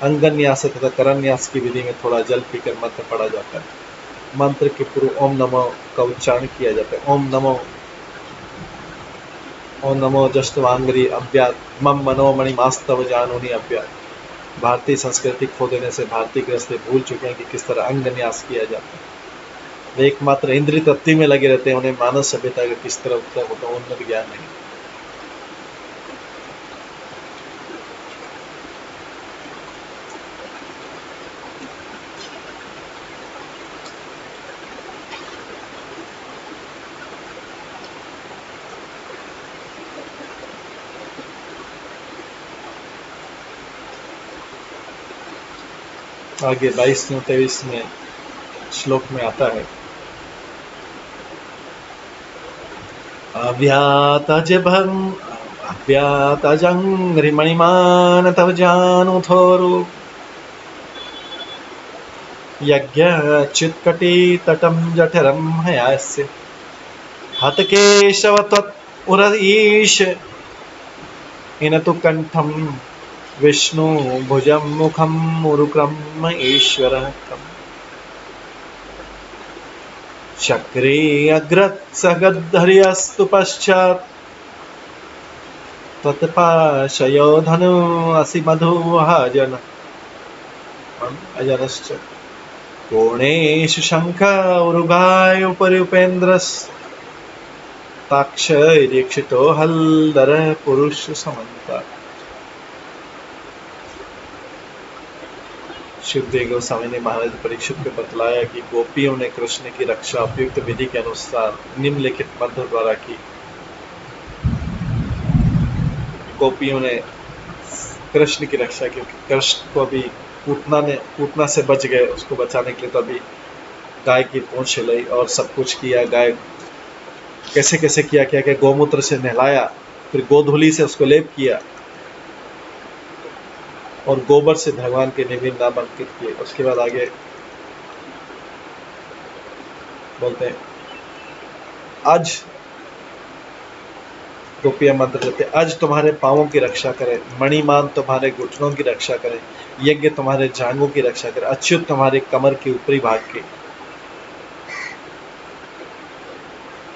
अंगन्यास तथा करन्यास की विधि में थोड़ा जल पीकर मंत्र पढ़ा जाता है। मंत्र के पूर्व ओम नमो का उच्चारण किया जाता है। ओम नमो जस्तवांगरी अव्यात मम मनोमणि मास्तव जानोनी अव्यात। भारतीय संस्कृति खो देने से भारतीय गृहस्थ भूल चुके हैं कि किस तरह अंग न्यास किया जाता है। वे एकमात्र इंद्रिय तृप्ति में लगे रहते हैं, उन्हें मानव सभ्यता का किस तरह उत्तर होता है उन्नत ज्ञान नहीं। आगे 22वें श्लोक में आता है, अव्यातजङ्घ्रिमणिमान तव जानुथोरु यज्ञच्युत्कटितटं जठरं हयास्य हतकेशव त्वत्उरईश इनतु कंठं विष्णु भुजं मुखं उरुक्रम ईश्वरः कम्। चक्रे अग्रत्सगद्धर्यस्तु पश्चात् तत्पाशयो धनु असि मधुहाजन अजनश्च कोणेषु शङ्ख उरुगाय उपरि उपेन्द्रस्ताक्षरीक्षितो हल्दरः पुरुष समन्ता। शुभदेव गोस्वामी ने महाराज परीक्षित को बतलाया कि गोपियों ने कृष्ण की रक्षा उपयुक्त विधि के अनुसार निम्नलिखित मंत्र द्वारा की। गोपियों ने कृष्ण की रक्षा की, कृष्ण को अभी पूतना से बच गए, उसको बचाने के लिए तो अभी गाय की पूंछ हिलाई और सब कुछ किया। गाय कैसे कैसे किया, क्या क्या गौमूत्र से नहलाया, फिर गोधूली से उसको लेप किया और गोबर से भगवान के निमित्त नाम अंकित किए। उसके बाद आगे बोलते हैं, आज गोपियां मंत्र देते, आज तुम्हारे पांवों की रक्षा करे, मणिमान तुम्हारे घुटनों की रक्षा करे, यज्ञ तुम्हारे जांघों की रक्षा करे, अच्युत तुम्हारे कमर के ऊपरी भाग की,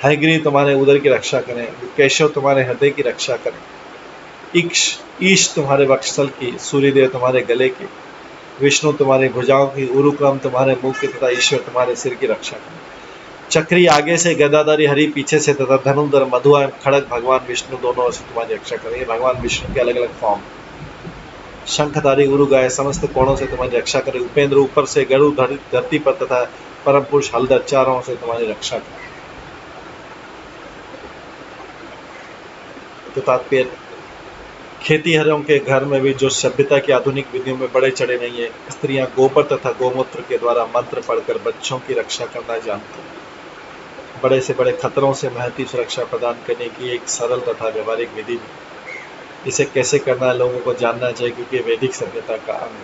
हयग्रीव तुम्हारे उदर की रक्षा करें, केशव तुम्हारे हृदय की रक्षा करें, ईश तुम्हारे वक्षस्थल की, सूर्यदेव तुम्हारे गले की, विष्णु तुम्हारे भुजाओं की, उरुक्रम तुम्हारे मुख की तथा ईश्वर तुम्हारे सिर की रक्षा करें। चक्री आगे से, गदाधारी हरि पीछे से तथा धनुधर मधु एवं खड़ग भगवान विष्णु दोनों से तुम्हारी रक्षा करेंगे। भगवान विष्णु के अलग अलग फॉर्म। शंखधारी उरु गाय समस्त कोणों से तुम्हारी रक्षा करे, उपेंद्र ऊपर से, गरु धरती पर तथा परम पुरुष हलदर चारों से तुम्हारी रक्षा करे। तो तात्पर्य, खेती हरों के घर में भी जो सभ्यता की आधुनिक विधियों में बड़े चढ़े नहीं है, स्त्रियां गोबर तथा गोमूत्र के द्वारा मंत्र पढ़कर बच्चों की रक्षा करना जानती हैं। बड़े से बड़े खतरों से महती सुरक्षा प्रदान करने की एक सरल तथा व्यवहारिक विधि है। इसे कैसे करना है लोगों को जानना चाहिए, क्योंकि वैदिक सभ्यता का अंग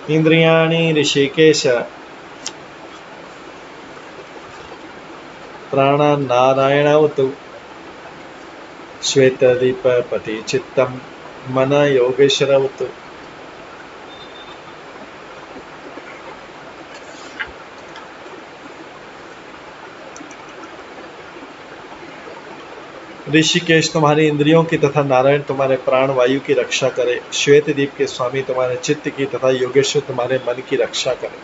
है। इंद्रियाणि ऋषिकेश प्राण नारायणवतु श्वेतदीपपति चित्तम मन योगेश्वरवतु। ऋषिकेश तुम्हारी इंद्रियों की तथा नारायण तुम्हारे प्राण वायु की रक्षा करे। श्वेत दीप के स्वामी तुम्हारे चित्त की तथा योगेश्वर तुम्हारे मन की रक्षा करे।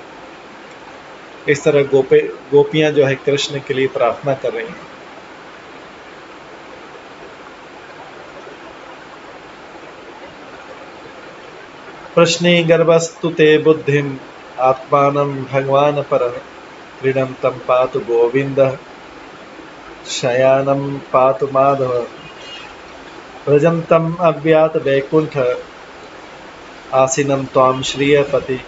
इस तरह गोपियां जो है कृष्ण के लिए प्रार्थना कर रही हैं। प्रश्ने गर्भस्तु ते बुद्धिम आत्मानं भगवान पर क्रीडन्तं पातु गोविंदः शयानं पातु माधव व्रजन्तम् अव्यात वैकुंठ आसीनं त्वां श्रियपति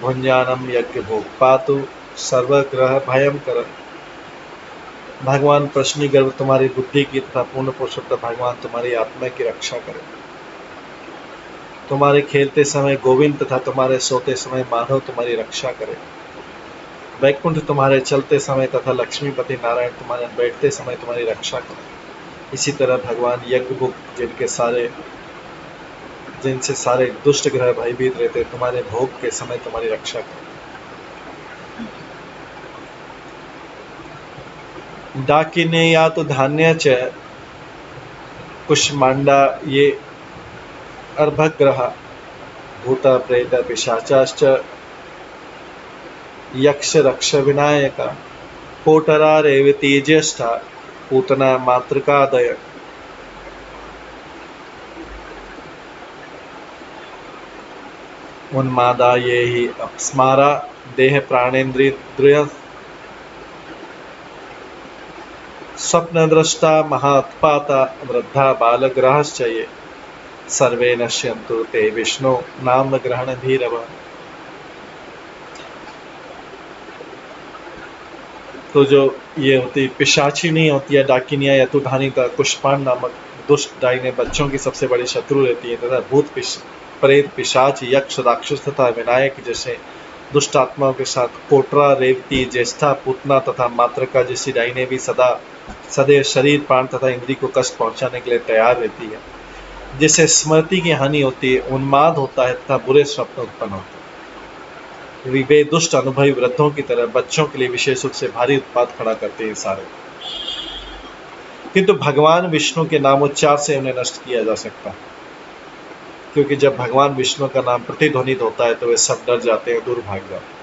भुंजानम यज्ञ भोग पातु सर्वग्रह भयं कर। भगवान प्रश्नी गर्भ तुम्हारी बुद्धि की तथा पूर्ण पुरुषोत्तम भगवान तुम्हारी आत्मा की रक्षा करे। तुम्हारे खेलते समय गोविंद तथा तुम्हारे सोते समय माधव तुम्हारी रक्षा करे। वैकुंठ तुम्हारे चलते समय तथा लक्ष्मीपति नारायण तुम्हारे बैठते समय तुम्हारी रक्षा करे। इसी तरह भगवान यज्ञ भुग जिनके सारे जिनसे सारे दुष्ट ग्रह भयभीत रहते, तुम्हारे भोग के समय तुम्हारी रक्षा करें। डाकिने या तो धान्य च कुष्मांडा ये अर्भग्रह भूत प्रेत पिशाचाश्च यक्ष रक्ष विनायक कोटरा रेवती ज्येष्ठा पूतना मातृकादय उन्मादा ये ही अपस्मारा देह प्राणेन्द्रिय स्वप्नद्रष्टा महात्पाता वृद्धा बालग्रहश्च ये सर्वे नश्यन्तु ते विष्णु नाम ग्रहण धीरव। तो जो ये होती पिशाचिनी होती है, डाकिनिया या तो धानी का कुष्मांड नामक दुष्ट डाइने बच्चों की सबसे बड़ी शत्रु रहती है तथा भूत प्रेत पिशाच यक्ष राक्षस तथा विनायक जैसे दुष्ट आत्माओं के साथ कोटरा रेवती ज्येष्ठा पूतना तथा मातृका जैसी डाइने भी सदैव शरीर प्राण तथा इंद्री को कष्ट पहुंचाने के लिए तैयार रहती है, जिससे स्मृति की हानि होती है, उन्माद होता है तथा बुरे स्वप्न उत्पन्न होते हैं। वे दुष्ट अनुभवी वृद्धों की तरह बच्चों के लिए विशेष रूप से भारी उत्पाद खड़ा करते हैं सारे, किंतु भगवान विष्णु के नामोच्चार से उन्हें नष्ट किया जा सकता है, क्योंकि जब भगवान विष्णु का नाम प्रतिध्वनित होता है तो वे सब डर जाते हैं, दूर भाग जाते हैं।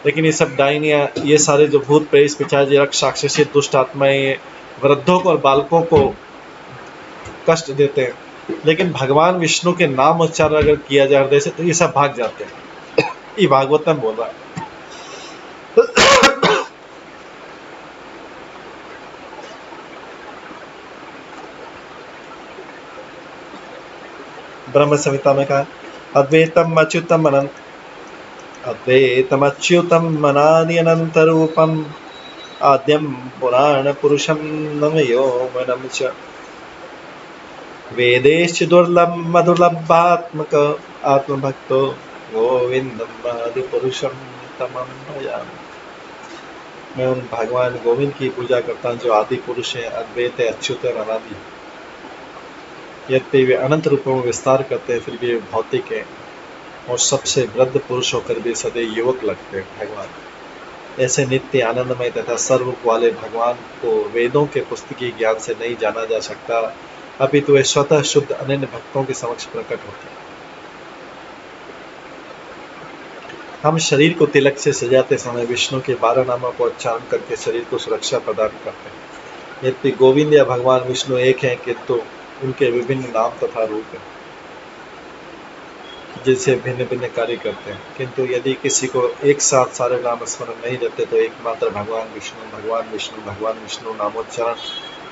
लेकिन ये सब डायनिया, ये सारे जो भूत प्रेत पिशाच यक्ष राक्षस दुष्ट आत्माएं वृद्धों को और बालकों को कष्ट देते हैं, लेकिन भगवान विष्णु के नाम उच्चारण अगर किया जाए हृदय से तो ये सब भाग जाते हैं। ये भागवतम बोल रहा है। ब्रह्म संहिता में कहा अद्वैतम अच्युतम अनंत अद्वैतम अच्युतम मनादि अनंत रूपम आद्यम पुराण पुरुषम नमयो मनम च वेदेश दुर्लभ मधुलभात्मक आत्मभक्तो गोविंदम आदि पुरुषम तमं भजामि। मैं उन भगवान गोविंद की पूजा करता हूँ जो आदि पुरुष है, अद्वैत है, अच्युत है, अनादि। यद्यपि वे अनंत रूपों में विस्तार करते हैं फिर भी वे भौतिक है और सबसे वृद्ध पुरुष होकर भी सदैव युवक लगते हैं। भगवान ऐसे नित्य आनंदमय तथा सर्वरूप वाले भगवान को वेदों के पुस्तकीय ज्ञान से नहीं जाना जा सकता, अपितु वे स्वतः शुद्ध अनन्य भक्तों के समक्ष प्रकट होते हैं। हम शरीर को तिलक से सजाते समय विष्णु के 12 नामों को उच्चारण करके शरीर को सुरक्षा प्रदान करते हैं। यद्यपि गोविंद या भगवान विष्णु एक हैं, किंतु उनके विभिन्न नाम तथा रूप हैं जिनसे भिन्न भिन्न कार्य करते हैं। किंतु यदि किसी को एक साथ सारे नाम स्मरण नहीं रहते तो एकमात्र भगवान विष्णु नामोच्चारण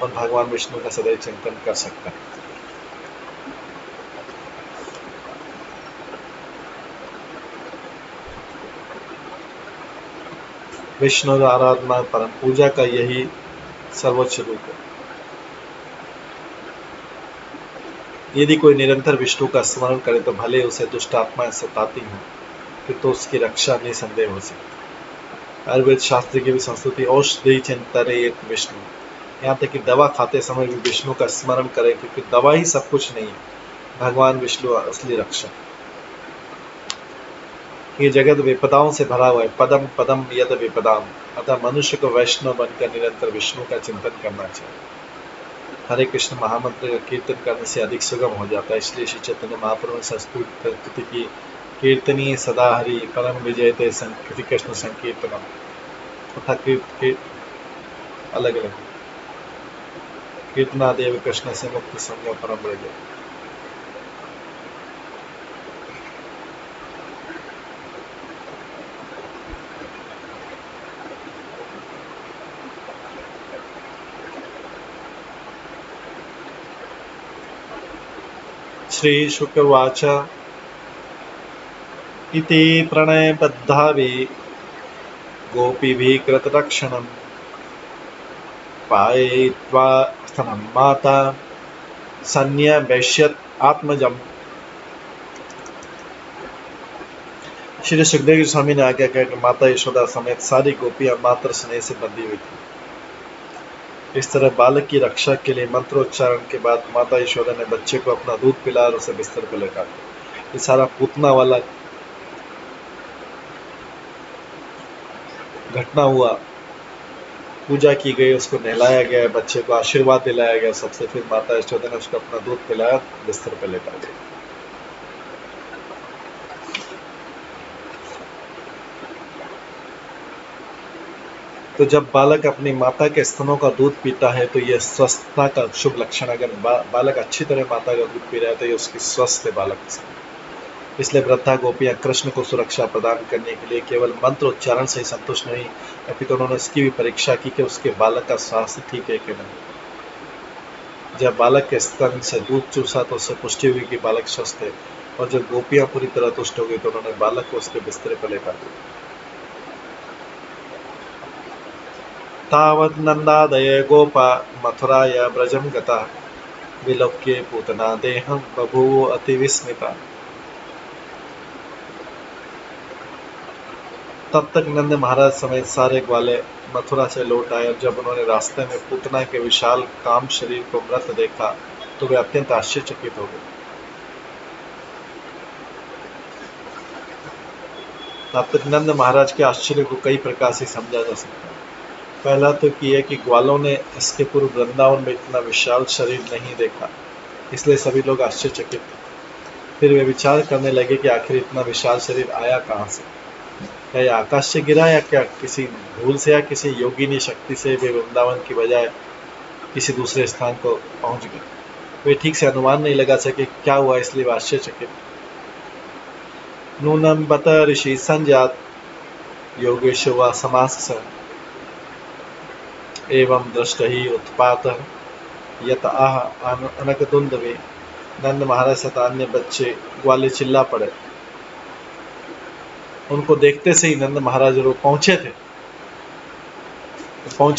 और भगवान विष्णु का सदैव चिंतन कर सकता है। विष्णु आराधना परम पूजा का यही सर्वोच्च रूप है। यदि कोई निरंतर विष्णु का स्मरण करे तो भले उसे दुष्ट आत्माएं सताती हों, फिर तो उसकी रक्षा निसंदेह हो सकती। आयुर्वेद शास्त्र की भी संस्कृति औषधि चिंतयेत विष्णु, यहाँ तक कि दवा खाते समय भी विष्णु का स्मरण करें, क्योंकि दवा ही सब कुछ नहीं है, भगवान विष्णु असली रक्षा। ये जगत विपदाओं से भरा हुआ है, पदम पदम यद विपदाम, अतः मनुष्य को वैष्णव बनकर निरंतर विष्णु का चिंतन करना चाहिए। हरे कृष्ण महामंत्र का कीर्तन करने से अधिक सुगम हो जाता है, इसलिए श्री चैतन्य महाप्रभु ने संस्कृति की कीर्तनीय सदा हरि परम विजयते संकृति कृष्ण संकीर्तनम तथा अलग अलग कीर्तनादेव कृष्ण से मुक्त संग परम विजय। श्री शुकवाच इति प्रणयबद्धाभिः गोपीभिः कृतरक्षणं पाययित्वा स्तनं माता सन्न्यवेश्यत आत्मजम्। श्री सुखदेव स्वामी ने आज्ञा किया कि माता यशोदा समेत सारी गोपियां मात्र स्नेह से बंधी हुई थी। इस तरह बालक की रक्षा के लिए मंत्रोच्चारण के बाद माता यशोदा ने बच्चे को अपना दूध पिलाया और उसे बिस्तर पर लेटा दिया। ये सारा पूतना वाला घटना हुआ, पूजा की गई, उसको नहलाया गया, बच्चे को आशीर्वाद दिलाया गया सबसे, फिर माता यशोदा ने उसको अपना दूध पिलाया, बिस्तर पर लेटा दिया। तो जब बालक अपनी माता के स्तनों का दूध पीता है तो यह स्वस्थता का शुभ लक्षण। अगर बालक अच्छी तरह माता का दूध पी रहा है तो ये उसकी स्वस्थ है बालक से। इसलिए वृद्धा गोपियां कृष्ण को सुरक्षा प्रदान करने के लिए केवल मंत्र उच्चारण से ही संतुष्ट नहीं, अपितु उन्होंने इसकी भी परीक्षा की कि उसके बालक का स्वास्थ्य ठीक है कि नहीं। जब बालक के स्तन से दूध चूसा तो उससे पुष्टि हुई कि बालक स्वस्थ है, और जब गोपियां पूरी तरह तुष्ट हो गई तो उन्होंने बालक को उसके बिस्तर पर लेटा दिया। तावत् नन्दादये गोपा मथुराय व्रजं गताः विलोक्य पूतना देहं बभूव अति विस्मिता। तब तक नंद महाराज समेत सारे ग्वाले मथुरा से लौट आए, और जब उन्होंने रास्ते में पूतना के विशाल काम शरीर को मृत देखा तो वे अत्यंत आश्चर्यचकित हो गए। तब तक नंद महाराज के आश्चर्य को कई प्रकार से समझा जा सकता है। पहला तो यह कि ग्वालों ने इसके पूर्व वृंदावन में इतना विशाल शरीर नहीं देखा, इसलिए सभी लोग आश्चर्यचकित थे। फिर वे विचार करने लगे कि आखिर इतना विशाल शरीर आया कहाँ से, क्या यह आकाश से गिरा या क्या किसी भूल से या किसी योगिनी शक्ति से वे वृंदावन की बजाय किसी दूसरे स्थान को पहुंच गए। वे ठीक से अनुमान नहीं लगा सके क्या हुआ, इसलिए वे आश्चर्यचकित। नूनम बत ऋषि संजात योगेश व समास एवं दृष्ट ही उत्पात यत आह अनकदुंदवे। नंद महाराज तथा अन्य बच्चे ग्वाले चिल्ला पड़े। उनको देखते से ही नंद महाराज लोग पहुंचे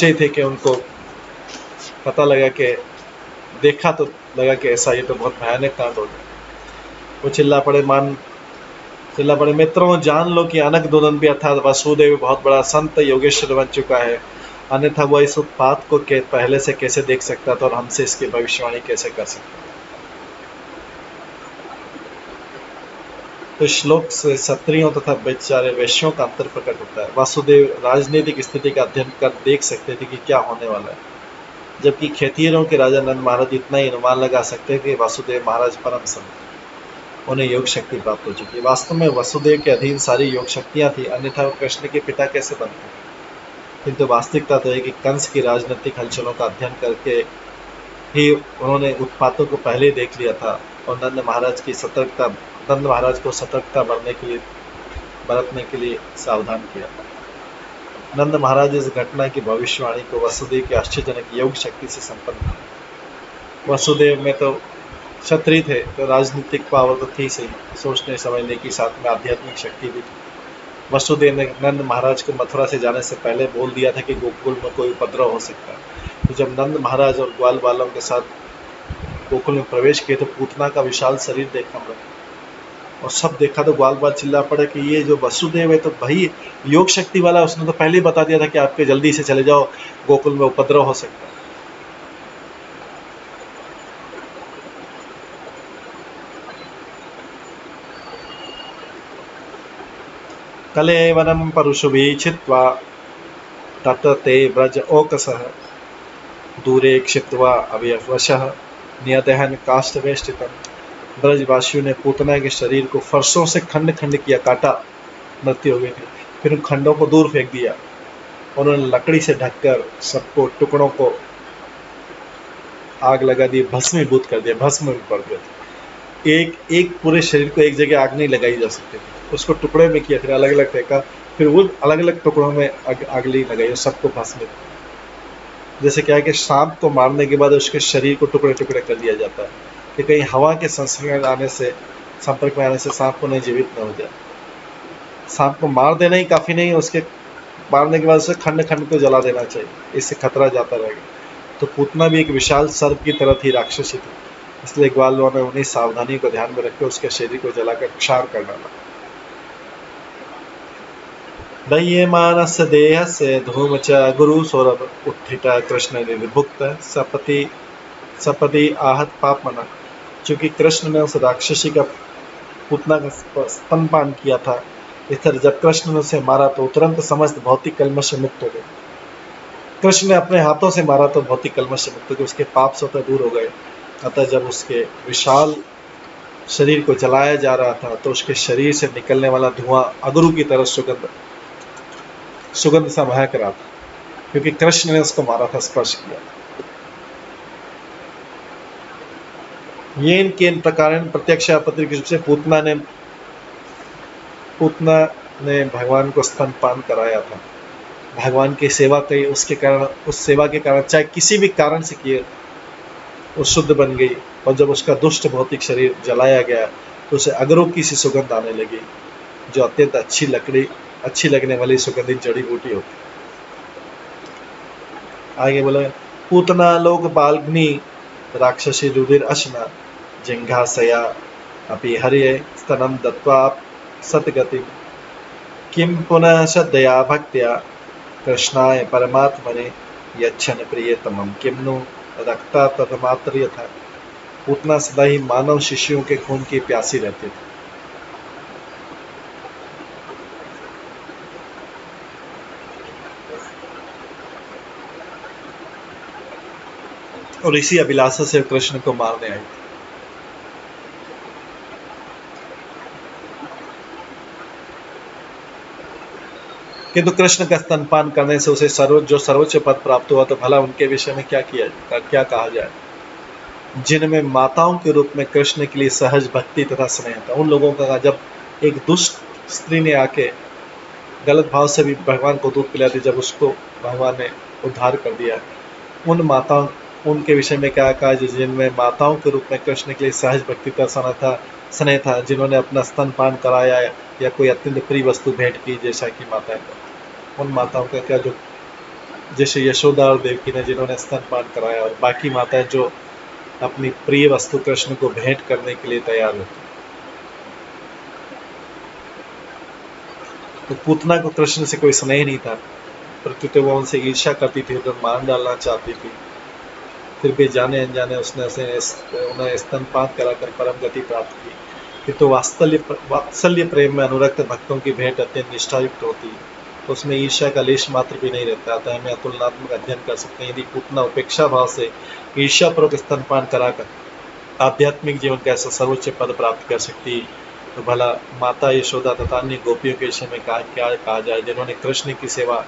ही थे कि उनको पता लगा कि देखा तो लगा कि ऐसा, ये तो बहुत भयानक कांड हो गया। वो चिल्ला पड़े मित्रों, जान लो कि अनक दुनंबी अर्थात वासुदेव बहुत बड़ा संत योगेश्वर बन चुका है, अन्यथा वो इस उत्पात को पहले से कैसे देख सकता था और हमसे इसकी भविष्यवाणी कैसे कर सकता। तो श्लोक से क्षत्रियों तथा बेचारे वैश्यों का अंतर प्रकट होता है। वासुदेव राजनीतिक स्थिति का अध्ययन कर देख सकते थे कि क्या होने वाला है, जबकि खेतिहरों के राजा नंद महाराज इतना ही अनुमान लगा सकते कि वासुदेव महाराज परम संत, उन्हें योग शक्ति प्राप्त हो चुकी है। वास्तव में वसुदेव के अधीन सारी योग शक्तियां थी, अन्यथा वो कृष्ण के पिता कैसे बनते। किंतु वास्तविकता तो है कि कंस की राजनीतिक हलचलों का अध्ययन करके ही उन्होंने उत्पातों को पहले देख लिया था और नंद महाराज को सतर्कता बरतने के लिए सावधान किया। नंद महाराज इस घटना की भविष्यवाणी को वसुदेव के आश्चर्यजनक योग शक्ति से संपन्न थे। वसुदेव में तो क्षत्रिय थे तो राजनीतिक पावर तो थी सही, सोचने समझने की, साथ में आध्यात्मिक शक्ति भी थी। वसुदेव ने नंद महाराज को मथुरा से जाने से पहले बोल दिया था कि गोकुल में कोई उपद्रव हो सकता है। तो जब नंद महाराज और ग्वाल बालों के साथ गोकुल में प्रवेश किए तो पूतना का विशाल शरीर देखा और सब देखा तो ग्वाल बाल चिल्ला पड़े कि ये जो वसुदेव है तो भाई योग शक्ति वाला, उसने तो पहले ही बता दिया था कि आपके जल्दी से चले जाओ, गोकुल में उपद्रव हो सकता है। कलेवरं परुषुभिः छित्त्वा तत ते व्रज ओकसः दूरे क्षिप्त्वा अव्यवशः नियतहन काष्ठवेष्टितम्। ब्रजवासियों ने पूतना के शरीर को फरसों से खंड खंड किया, काटा, मृत्यु हो गई थी। फिर उन खंडों को दूर फेंक दिया। उन्होंने लकड़ी से ढककर सबको टुकड़ों को आग लगा दी, भस्मीभूत कर दिया, भस्म में पड़ गए थे। एक पूरे शरीर को एक जगह आग नहीं लगाई जा सकती थी, उसको टुकड़े में किया, फिर अलग अलग फेंका, फिर वो अलग अलग टुकड़ों में आग लगाई और सबको भस्म। जैसे क्या है कि सांप को मारने के बाद उसके शरीर को टुकड़े टुकड़े कर दिया जाता है कि कहीं हवा के संपर्क में आने से सांप को नहीं जीवित न हो जाए। सांप को मार देना ही काफी नहीं, उसके मारने के बाद उसे खंड खंड को जला देना चाहिए, इससे खतरा जाता रहेगा। तो पूतना भी एक विशाल सर्प की तरह थी, राक्षसी थी, इसलिए ग्वालों ने उन्हीं सावधानी को ध्यान में रखकर उसके शरीर को जलाकर क्षार कर डाला। दह्यमानस्य देहस्य धूम च गुरु सौरभ उत्थिता कृष्ण निर्भुक्त सपति आहत पापमना। चूंकि कृष्ण ने उस राक्षसी का पूतना का स्तनपान किया था, इस तरह जब कृष्ण ने उसे मारा तो तुरंत समस्त भौतिक कलमश से मुक्त हो गए। कृष्ण ने अपने हाथों से मारा तो भौतिक कलमश से मुक्त हो गए, उसके पाप स्वतः दूर हो गए। अतः जब उसके विशाल शरीर को जलाया जा रहा था तो उसके शरीर से निकलने वाला धुआं अगरू की तरह सुगंध सा महक रहा था, क्योंकि कृष्ण ने उसको मारा था, स्पर्श किया। येन केन प्रकारेण प्रत्यक्ष अपत्रिक रूप से पूतना ने भगवान को स्तनपान कराया था। भगवान की सेवा कई उसके कारण, उस सेवा के कारण चाहे किसी भी कारण से किए, वो शुद्ध बन गई। और जब उसका दुष्ट भौतिक शरीर जलाया गया तो उसे अगरों की सी सुगंध आने लगी, जो अत्यंत अच्छी लगने वाली सुगंधित जड़ी बूटी होती। आगे बोला, पूतना लोक बाल्ग्नि राक्षसी रुधिर अशना जिंघासया अपि हरिये स्तनम दत्वा सतगति किम पुनः श्रद्धया भक्त्या कृष्णाय परमात्मने यच्छन प्रियतमम किमनु रक्ता तदमात्र यथा। पूतना सदा ही मानव शिष्यों के खून की प्यासी रहती थी। और इसी अभिलाषा से कृष्ण को मारने आई थी। किंतु कृष्ण का स्तनपान करने से उसे सर्वोच्च पद प्राप्त हुआ, तो भला उनके विषय में क्या कहा जाए, जिनमें माताओं के रूप में कृष्ण के लिए सहज भक्ति तथा स्नेह था। उन लोगों का जब एक दुष्ट स्त्री ने आके गलत भाव से भी भगवान को दूध पिला दी, जब उसको भगवान ने उद्धार कर दिया, उन माताओं उनके विषय में क्या कहा, जिनमें माताओं के रूप में कृष्ण के लिए सहज भक्ति का स्नेह था, जिन्होंने अपना स्तनपान कराया या कोई अत्यंत प्रिय वस्तु भेंट की, जैसा कि माताएं, उन माताओं का क्या, जो जैसे यशोदा और देवकी ने जिन्होंने स्तनपान कराया, और बाकी माताएं जो अपनी प्रिय वस्तु कृष्ण को भेंट करने के लिए तैयार होती। तो पूतना को कृष्ण से कोई स्नेह नहीं था, प्रत्युत वो उनसे ईर्ष्या करती थी, उन्हें मार डालना चाहती थी। फिर भी जाने अनजाने उसने उन्हें स्तनपान कराकर परम गति प्राप्त की। किंतु वात्सल्य प्रेम में अनुरक्त भक्तों की भेंट अत्यंत निष्ठायुक्त होती है, तो उसमें ईर्ष्या का लेश मात्र भी नहीं रहता। अतः हमें तुलनात्मक अध्ययन कर सकते हैं। यदि पूतना उपेक्षा भाव से ईर्ष्यापूर्वक स्तनपान कराकर आध्यात्मिक जीवन का ऐसा सर्वोच्च पद प्राप्त कर सकती, तो भला माता यशोदा तथा अन्य गोपियों के विषय में क्या कहा जाए, जिन्होंने कृष्ण की सेवा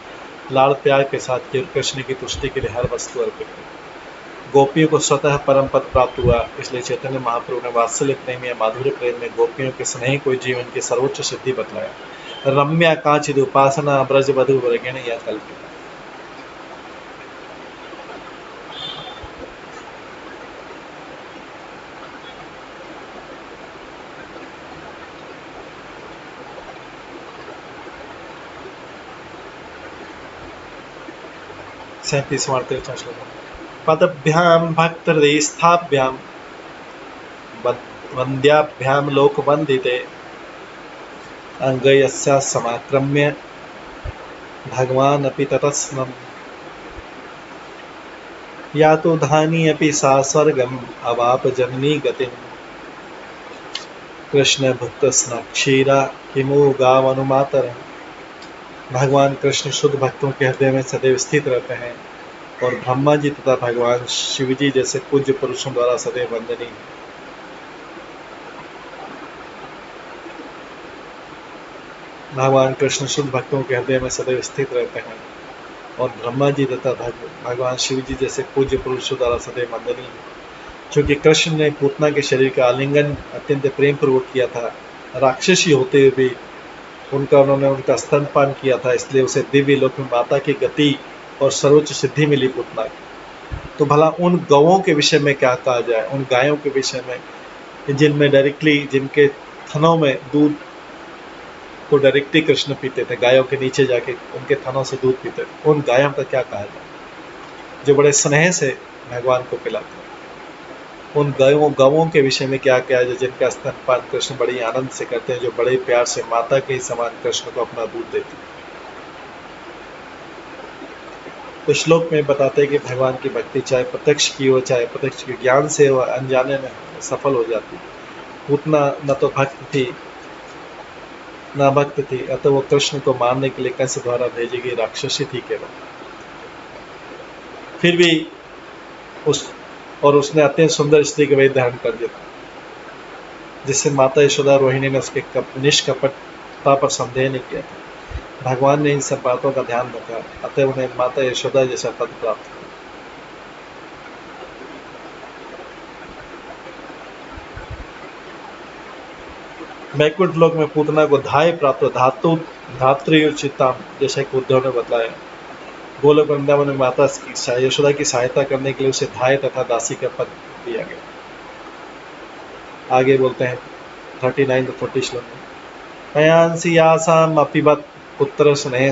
लाड़ प्यार के साथ की और कृष्ण की तुष्टि के लिए हर वस्तु अर्पित की। गोपियों को स्वतः परम पद प्राप्त हुआ, इसलिए चैतन्य महाप्रभु ने वात्सल्य प्रेम या माधुर्य प्रेम में गोपियों के स्नेह को जीवन की सर्वोच्च सिद्धि बतलाया। रम्या कांचिद उपासना ब्रज वधु वर्गेण या कल्पित। सैंतीसवां श्लोक। पदभ्याम भक्तहृदयस्थाभ्याम वन्द्याभ्याम लोकवन्दिते अंगयस्या समाक्रम्य भगवान अपि ततस्नम या तो धानी अपि सा स्वर्गम अवाप जननी गतिम कृष्ण भक्त स्न क्षीरा किमु गावनुमातर। भगवान कृष्ण शुद्ध भक्तों के हृदय में सदैव स्थित रहते हैं और ब्रह्मा जी तथा भगवान शिव जी जैसे पूज्य पुरुषों द्वारा सदैव वंदनीय। भगवान कृष्ण शुद्ध भक्तों के हृदय में सदैव स्थित रहते हैं और ब्रह्मा जी तथा भगवान शिव जी जैसे पूज्य पुरुषों द्वारा सदैव वंदनीय। चूंकि कृष्ण ने पूतना के शरीर का आलिंगन अत्यंत प्रेम पूर्वक किया था, राक्षसी होते हुए भी उन्होंने उनका स्तनपान किया था, इसलिए उसे दिव्य लोक में माता की गति और सर्वोच्च सिद्धि मिली पूतना की। तो भला उन गौओं के विषय में क्या कहा जाए, उन गायों के विषय में जिनमें डायरेक्टली, जिनके थनों में दूध को डायरेक्टली कृष्ण पीते थे, गायों के नीचे जाके उनके थनों से दूध पीते थे, उन गायों का क्या कहा जाए जो बड़े स्नेह से भगवान को पिलाते हैं। उन गौओं के विषय में क्या कहा जाए जिनका स्तनपान कृष्ण बड़ी आनंद से करते हैं, जो बड़े प्यार से माता के समान कृष्ण को अपना दूध देती है। तो श्लोक में बताते हैं कि भगवान की भक्ति चाहे प्रत्यक्ष की हो चाहे प्रत्यक्ष के ज्ञान से हो, अनजाने में सफल हो जाती। पूतना न तो भक्त थी न भक्त थी, अतः वो कृष्ण को मारने के लिए कंस द्वारा भेजी गई राक्षसी थी केवल। फिर भी उसने अत्यंत सुंदर स्त्री का वेश धारण कर दिया, जिससे माता यशोदा रोहिणी ने उसके निष्कपटता पर संदेह नहीं किया था। भगवान ने इन सब बातों का ध्यान रखा, अतः उन्हें माता यशोदा जैसा पद प्राप्त हुआ। वैकुंठ लोक में पूतना को धाय प्राप्त धात्रियुचिताम, जैसा कि उद्धव ने बताया। गोलोक वृंदावन में माता यशोदा की सहायता करने के लिए उसे धाय तथा दासी का पद दिया गया। आगे बोलते हैं 39 to 40 श्लोक में, पयांसी यासाम अपिबत पुत्र स्नेह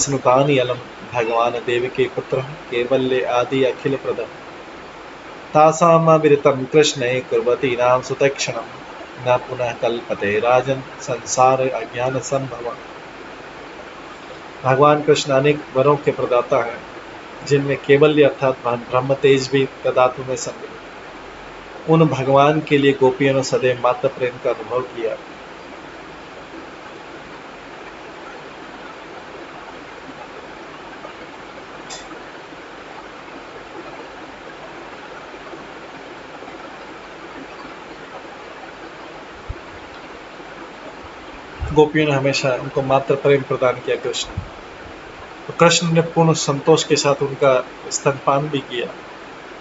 स्नुतानि अलम भगवान देव के पुत्र केवल्य आदि अखिल प्रद तासामविरतं कृष्णे कुर्वती नाम सुतक्षणम न पुनः कल्पते राजन संसार अज्ञान संभव। भगवान कृष्ण अनेक वरों के प्रदाता हैं, जिनमें केवल्य अर्थात ब्रह्म तेज भी तदात्म में सम्मिलित। उन भगवान के लिए गोपियों ने सदैव मात्र प्रेम का अनुभव किया। गोपियों ने हमेशा उनको मात्र प्रेम प्रदान किया कृष्ण। तो कृष्ण ने पूर्ण संतोष के साथ उनका स्तनपान भी किया।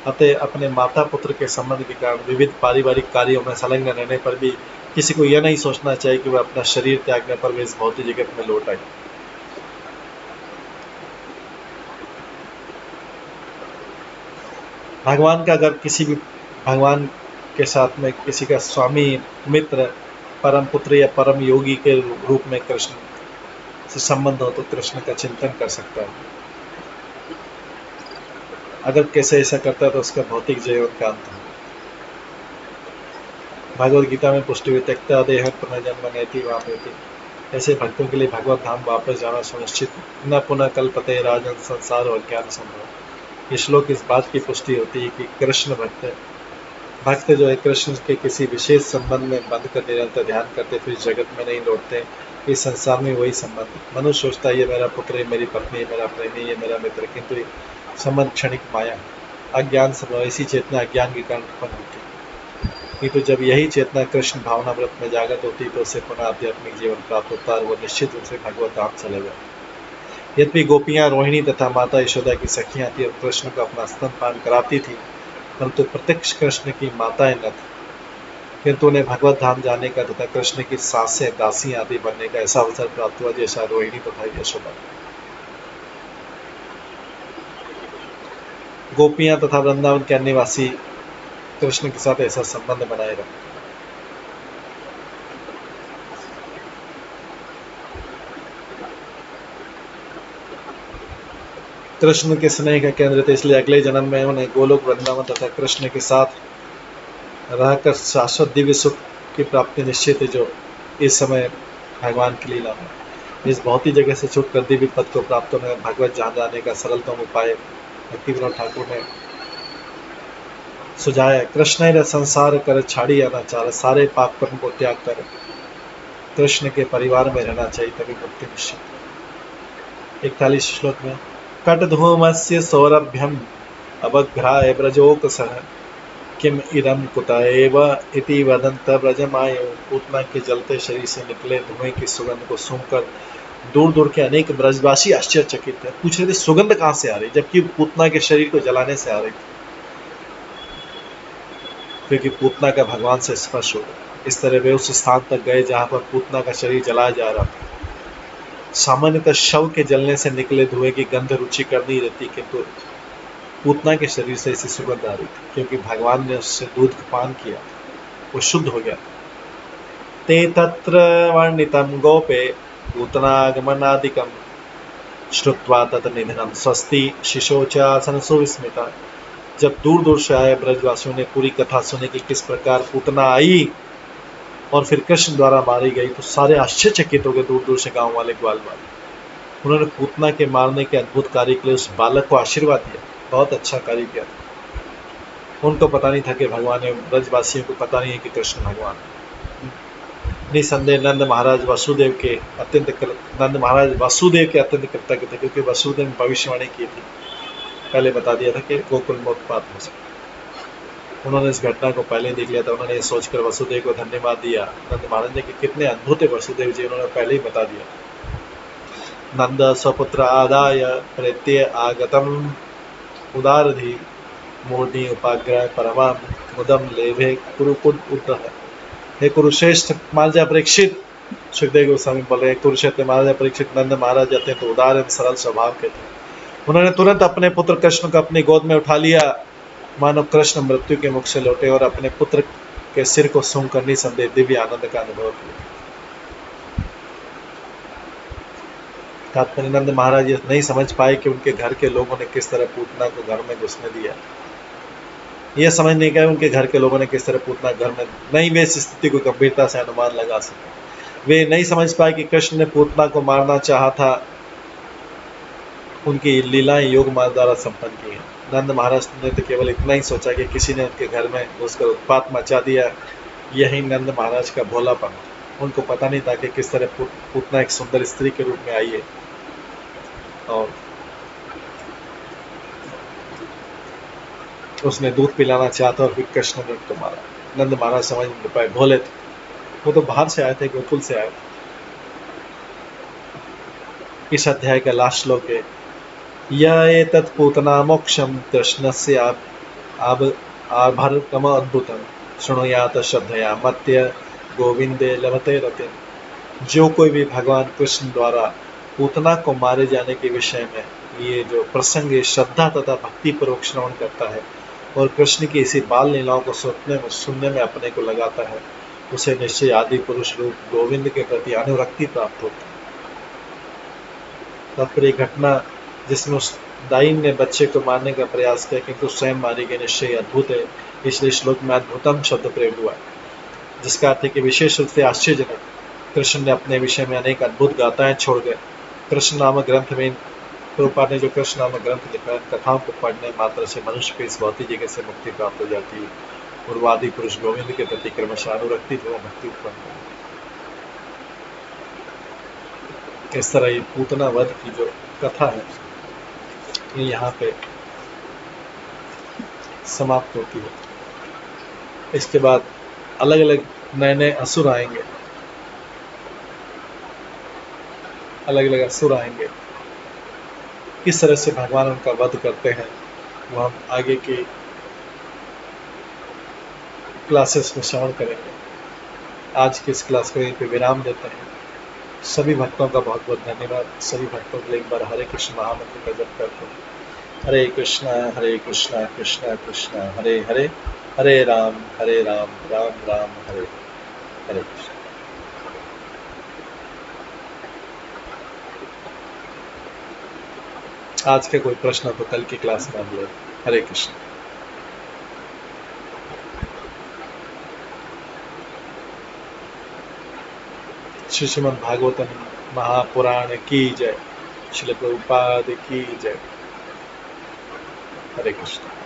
अतः अपने माता पुत्र के संबंध के कारण विविध पारिवारिक कार्यों में संलग्न रहने पर भी किसी को यह नहीं सोचना चाहिए कि वह अपना शरीर त्यागने पर वे इस भौतिक जगत में लौट आए। भगवान का अगर किसी भी भगवान के साथ में किसी का स्वामी, मित्र, परम पुत्र या परम योगी के रूप में कृष्ण से संबंध हो तो कृष्ण का चिंतन कर सकता है। अगर कैसे ऐसा करता है तो उसका भौतिक जीवन का अंत है। भगवद गीता में पुष्टि हुई, त्यक्त्वा देह पुनर्जन्म नेति वापयति। ऐसे भक्तों के लिए भगवत धाम वापस जाना सुनिश्चित, न पुनः कल्पते राजन संसार और ज्ञान संभव। इस श्लोक इस बात की पुष्टि होती है कि कृष्ण भक्त जो है कृष्ण के किसी विशेष संबंध में बंध कर निरंतर ध्यान करते फिर जगत में नहीं लौटते। इस संसार में वही संबंध। मनुष्य सोचता है ये मेरा पुत्र है, मेरी पत्नी है, मेरा प्रेमी, ये मेरा मित्र, किंतु ये संबंध क्षणिक माया, अज्ञान स्वभाव। ऐसी चेतना अज्ञान के कारण उत्पन्न होती है, किंतु जब यही चेतना कृष्ण भावना व्रत में जागृत होती तो उसे पुनः आध्यात्मिक जीवन प्राप्त होता है और वो निश्चित रूप से भगवत धाम चले गए। यद्यपि गोपियां रोहिणी तथा माता यशोदा की सखियां थी और कृष्ण को अपना स्तनपान कराती थी, परंतु प्रत्यक्ष कृष्ण की माताएं न थी, किंतु उन्हें भगवत धाम जाने का तथा कृष्ण की सासें, दासी आदि बनने का ऐसा अवसर प्राप्त हुआ जैसा रोहिणी तथा यशोदा। गोपियां तथा वृंदावन के निवासी कृष्ण के साथ ऐसा संबंध बनाए रखते। कृष्ण के स्नेह का केंद्र थे, इसलिए अगले जन्म में उन्हें गोलोक वृंदावन तथा कृष्ण के साथ रहकर शाश्वत दिव्य सुख की प्राप्ति निश्चित है, जो इस समय भगवान की लीला है। इस भौतिक जगह से छूटकर दिव्य पद को प्राप्त होने भगवत जहाँ जाने का सरलतम उपाय भक्ति विनोद ठाकुर ने सुझाया। कृष्ण ने संसार कर छाड़ी आना चाह, सारे पाप कर्म को त्याग कर कृष्ण के परिवार में रहना चाहिए, तभी मुक्ति निश्चित। 41 श्लोक में, कटधूमस्य सौरभ्यम अवघ्राय ब्रजोकसः किम इदम कुतएव इति वदन्त ब्रजमायो। पूतना के जलते शरीर से निकले धुएं की सुगंध को सूंघकर दूर दूर के अनेक ब्रजवासी आश्चर्यचकित थे, पूछ रहे थे सुगंध कहाँ से आ रही, जबकि पूतना के शरीर को जलाने से आ रही थी, क्योंकि पूतना का भगवान से स्पर्श हो गया। इस तरह वे उस स्थान तक गए जहां पर पूतना का शरीर जलाया जा रहा था। सामान्यतः शव के जलने से निकले धुएं की गंध रुचिकर नहीं रहती, किंतु पूतना के शरीर से ऐसी सुगंध आ रही थी, क्योंकि भगवान ने उससे दूध का पान किया, वो शुद्ध हो गया। ते तत्र वर्णितं गोपे पूतनागमनादिकं श्रुत्वा तत् निधनं स्वस्ति शिशोचासन सुविस्मिता। जब दूर दूर से आए ब्रजवासियों ने पूरी कथा सुनी कि किस प्रकार पूतना आई और फिर कृष्ण द्वारा मारी गई, तो सारे आश्चर्यचकित हो गए, दूर दूर से गांव वाले, ग्वाल वाले। उन्होंने पूतना के मारने के अद्भुत कार्य के लिए उस बालक को आशीर्वाद दिया, बहुत अच्छा कार्य किया। उनको पता नहीं था कि भगवान है, ब्रजवासियों को पता नहीं है कि कृष्ण भगवान है। निसंदेह नंद महाराज वासुदेव के अत्यंत कृतज्ञ थे, क्योंकि वासुदेव ने भविष्यवाणी की थी, पहले बता दिया था कि गोकुल में उत्पात हो सकता। उन्होंने इस घटना को पहले देख लिया था। उन्होंने ये सोचकर वसुदेव को धन्यवाद दिया। नंद महाराज ने कि कितने अद्भुत है वसुदेव जी, उन्होंने पहले ही बता दिया। नंद स्वपुत्र आदाय प्रत्यय आगतम उदारधि मूर्धि उपाग्रह परमाम मुदम लेभे कुरुकुट उद्दह। हे कुरुश्रेष्ठ महाराजा परीक्षित, सुखदेव गोस्वामी बोले, कुरुक्षेत्र महाराजा परीक्षित नंद महाराज अत्यंत उदार एवं सरल स्वभाव के थे। उन्होंने तुरंत अपने पुत्र कृष्ण को अपनी गोद में उठा लिया, मानो कृष्ण मृत्यु के मुख से लौटे, और अपने पुत्र के सिर को सूंघकर निसंदेह दिव्य आनंद का अनुभव किया। तात्पर्य, नंद महाराज ये नहीं समझ पाए कि उनके घर के लोगों ने किस तरह पूतना को घर में घुसने दिया। यह समझ नहीं गए उनके घर के लोगों ने किस तरह पूतना घर में, नहीं वे इस स्थिति को गंभीरता से अनुमान लगा सके। वे नहीं समझ पाए कि कृष्ण ने पूतना को मारना चाहा था। उनकी लीलाएं योग मार्ग द्वारा संपन्न की हैं। नंद महाराज ने तो केवल इतना ही सोचा कि किसी ने उनके घर में घुसकर उत्पात मचा दिया। यही नंद महाराज का भोलापन। उनको पता नहीं था कि किस तरह पूतना एक सुंदर स्त्री के रूप में आई है और उसने दूध पिलाना चाहता और फिर कृष्ण ने उनको मारा। नंद महाराज समझ नहीं पाए, भोले थे वो, तो बाहर से आए थे, गोकुल से आए थे। इस अध्याय का लास्ट श्लोक है, यह तत्पूतना मोक्षम कृष्णस्य आभरतम अद्भुतम शृणुयात श्रद्धया मत्य गोविंदे लभते रते। जो कोई भी भगवान कृष्ण द्वारा पूतना को मारे जाने के विषय में ये जो प्रसंग श्रद्धा तथा भक्ति पूर्वक श्रवण करता है और कृष्ण की इसी बाल लीलाओं को सुनने में अपने को लगाता है, उसे निश्चय आदि पुरुष रूप गोविंद के प्रति अनुरक्ति प्राप्त होती है। तात्पर्य, घटना जिसमें उस दाइन ने बच्चे को मारने का प्रयास किया किंतु स्वयं मारी गई, निश्चय अद्भुत है। इसलिए श्लोक में अद्भुतम शब्द प्रयोग हुआ, जिसका अर्थ है कि विशेष रूप से आश्चर्यजनक। कृष्ण ने अपने विषय में अनेक अद्भुत गाथाएं छोड़ गए। कृष्ण नामक ग्रंथ में प्रभुपाद ने जो कृष्ण नामक ग्रंथ लिखा है, कथाओं को पढ़ने मात्र से मनुष्य को इस भौतिक जगत से मुक्ति प्राप्त हो जाती है और वादी पुरुष गोविंद के प्रति क्रमशः अनुरक्ति व भक्ति उत्पन्न हो। इस तरह ये पूतना वध की जो कथा है ये यहाँ पे समाप्त होती है। इसके बाद अलग अलग नए नए असुर आएंगे, अलग अलग असुर आएंगे, किस तरह से भगवान उनका वध करते हैं वो हम आगे की क्लासेस में श्रवण करेंगे। आज की इस क्लास को यहीं पे विराम देते हैं। सभी भक्तों का बहुत बहुत धन्यवाद। सभी भक्तों के लिए एक बार हरे कृष्ण महामंत्र का जप करते हैं। हरे कृष्णा कृष्णा कृष्णा हरे हरे, हरे राम राम राम हरे हरे कृष्ण। आज के कोई प्रश्न तो कल की क्लास में हम लोग। हरे कृष्ण। श्रीमद् भागवतम महापुराण की जय। श्रील प्रभुपाद की जय। हरे कृष्ण।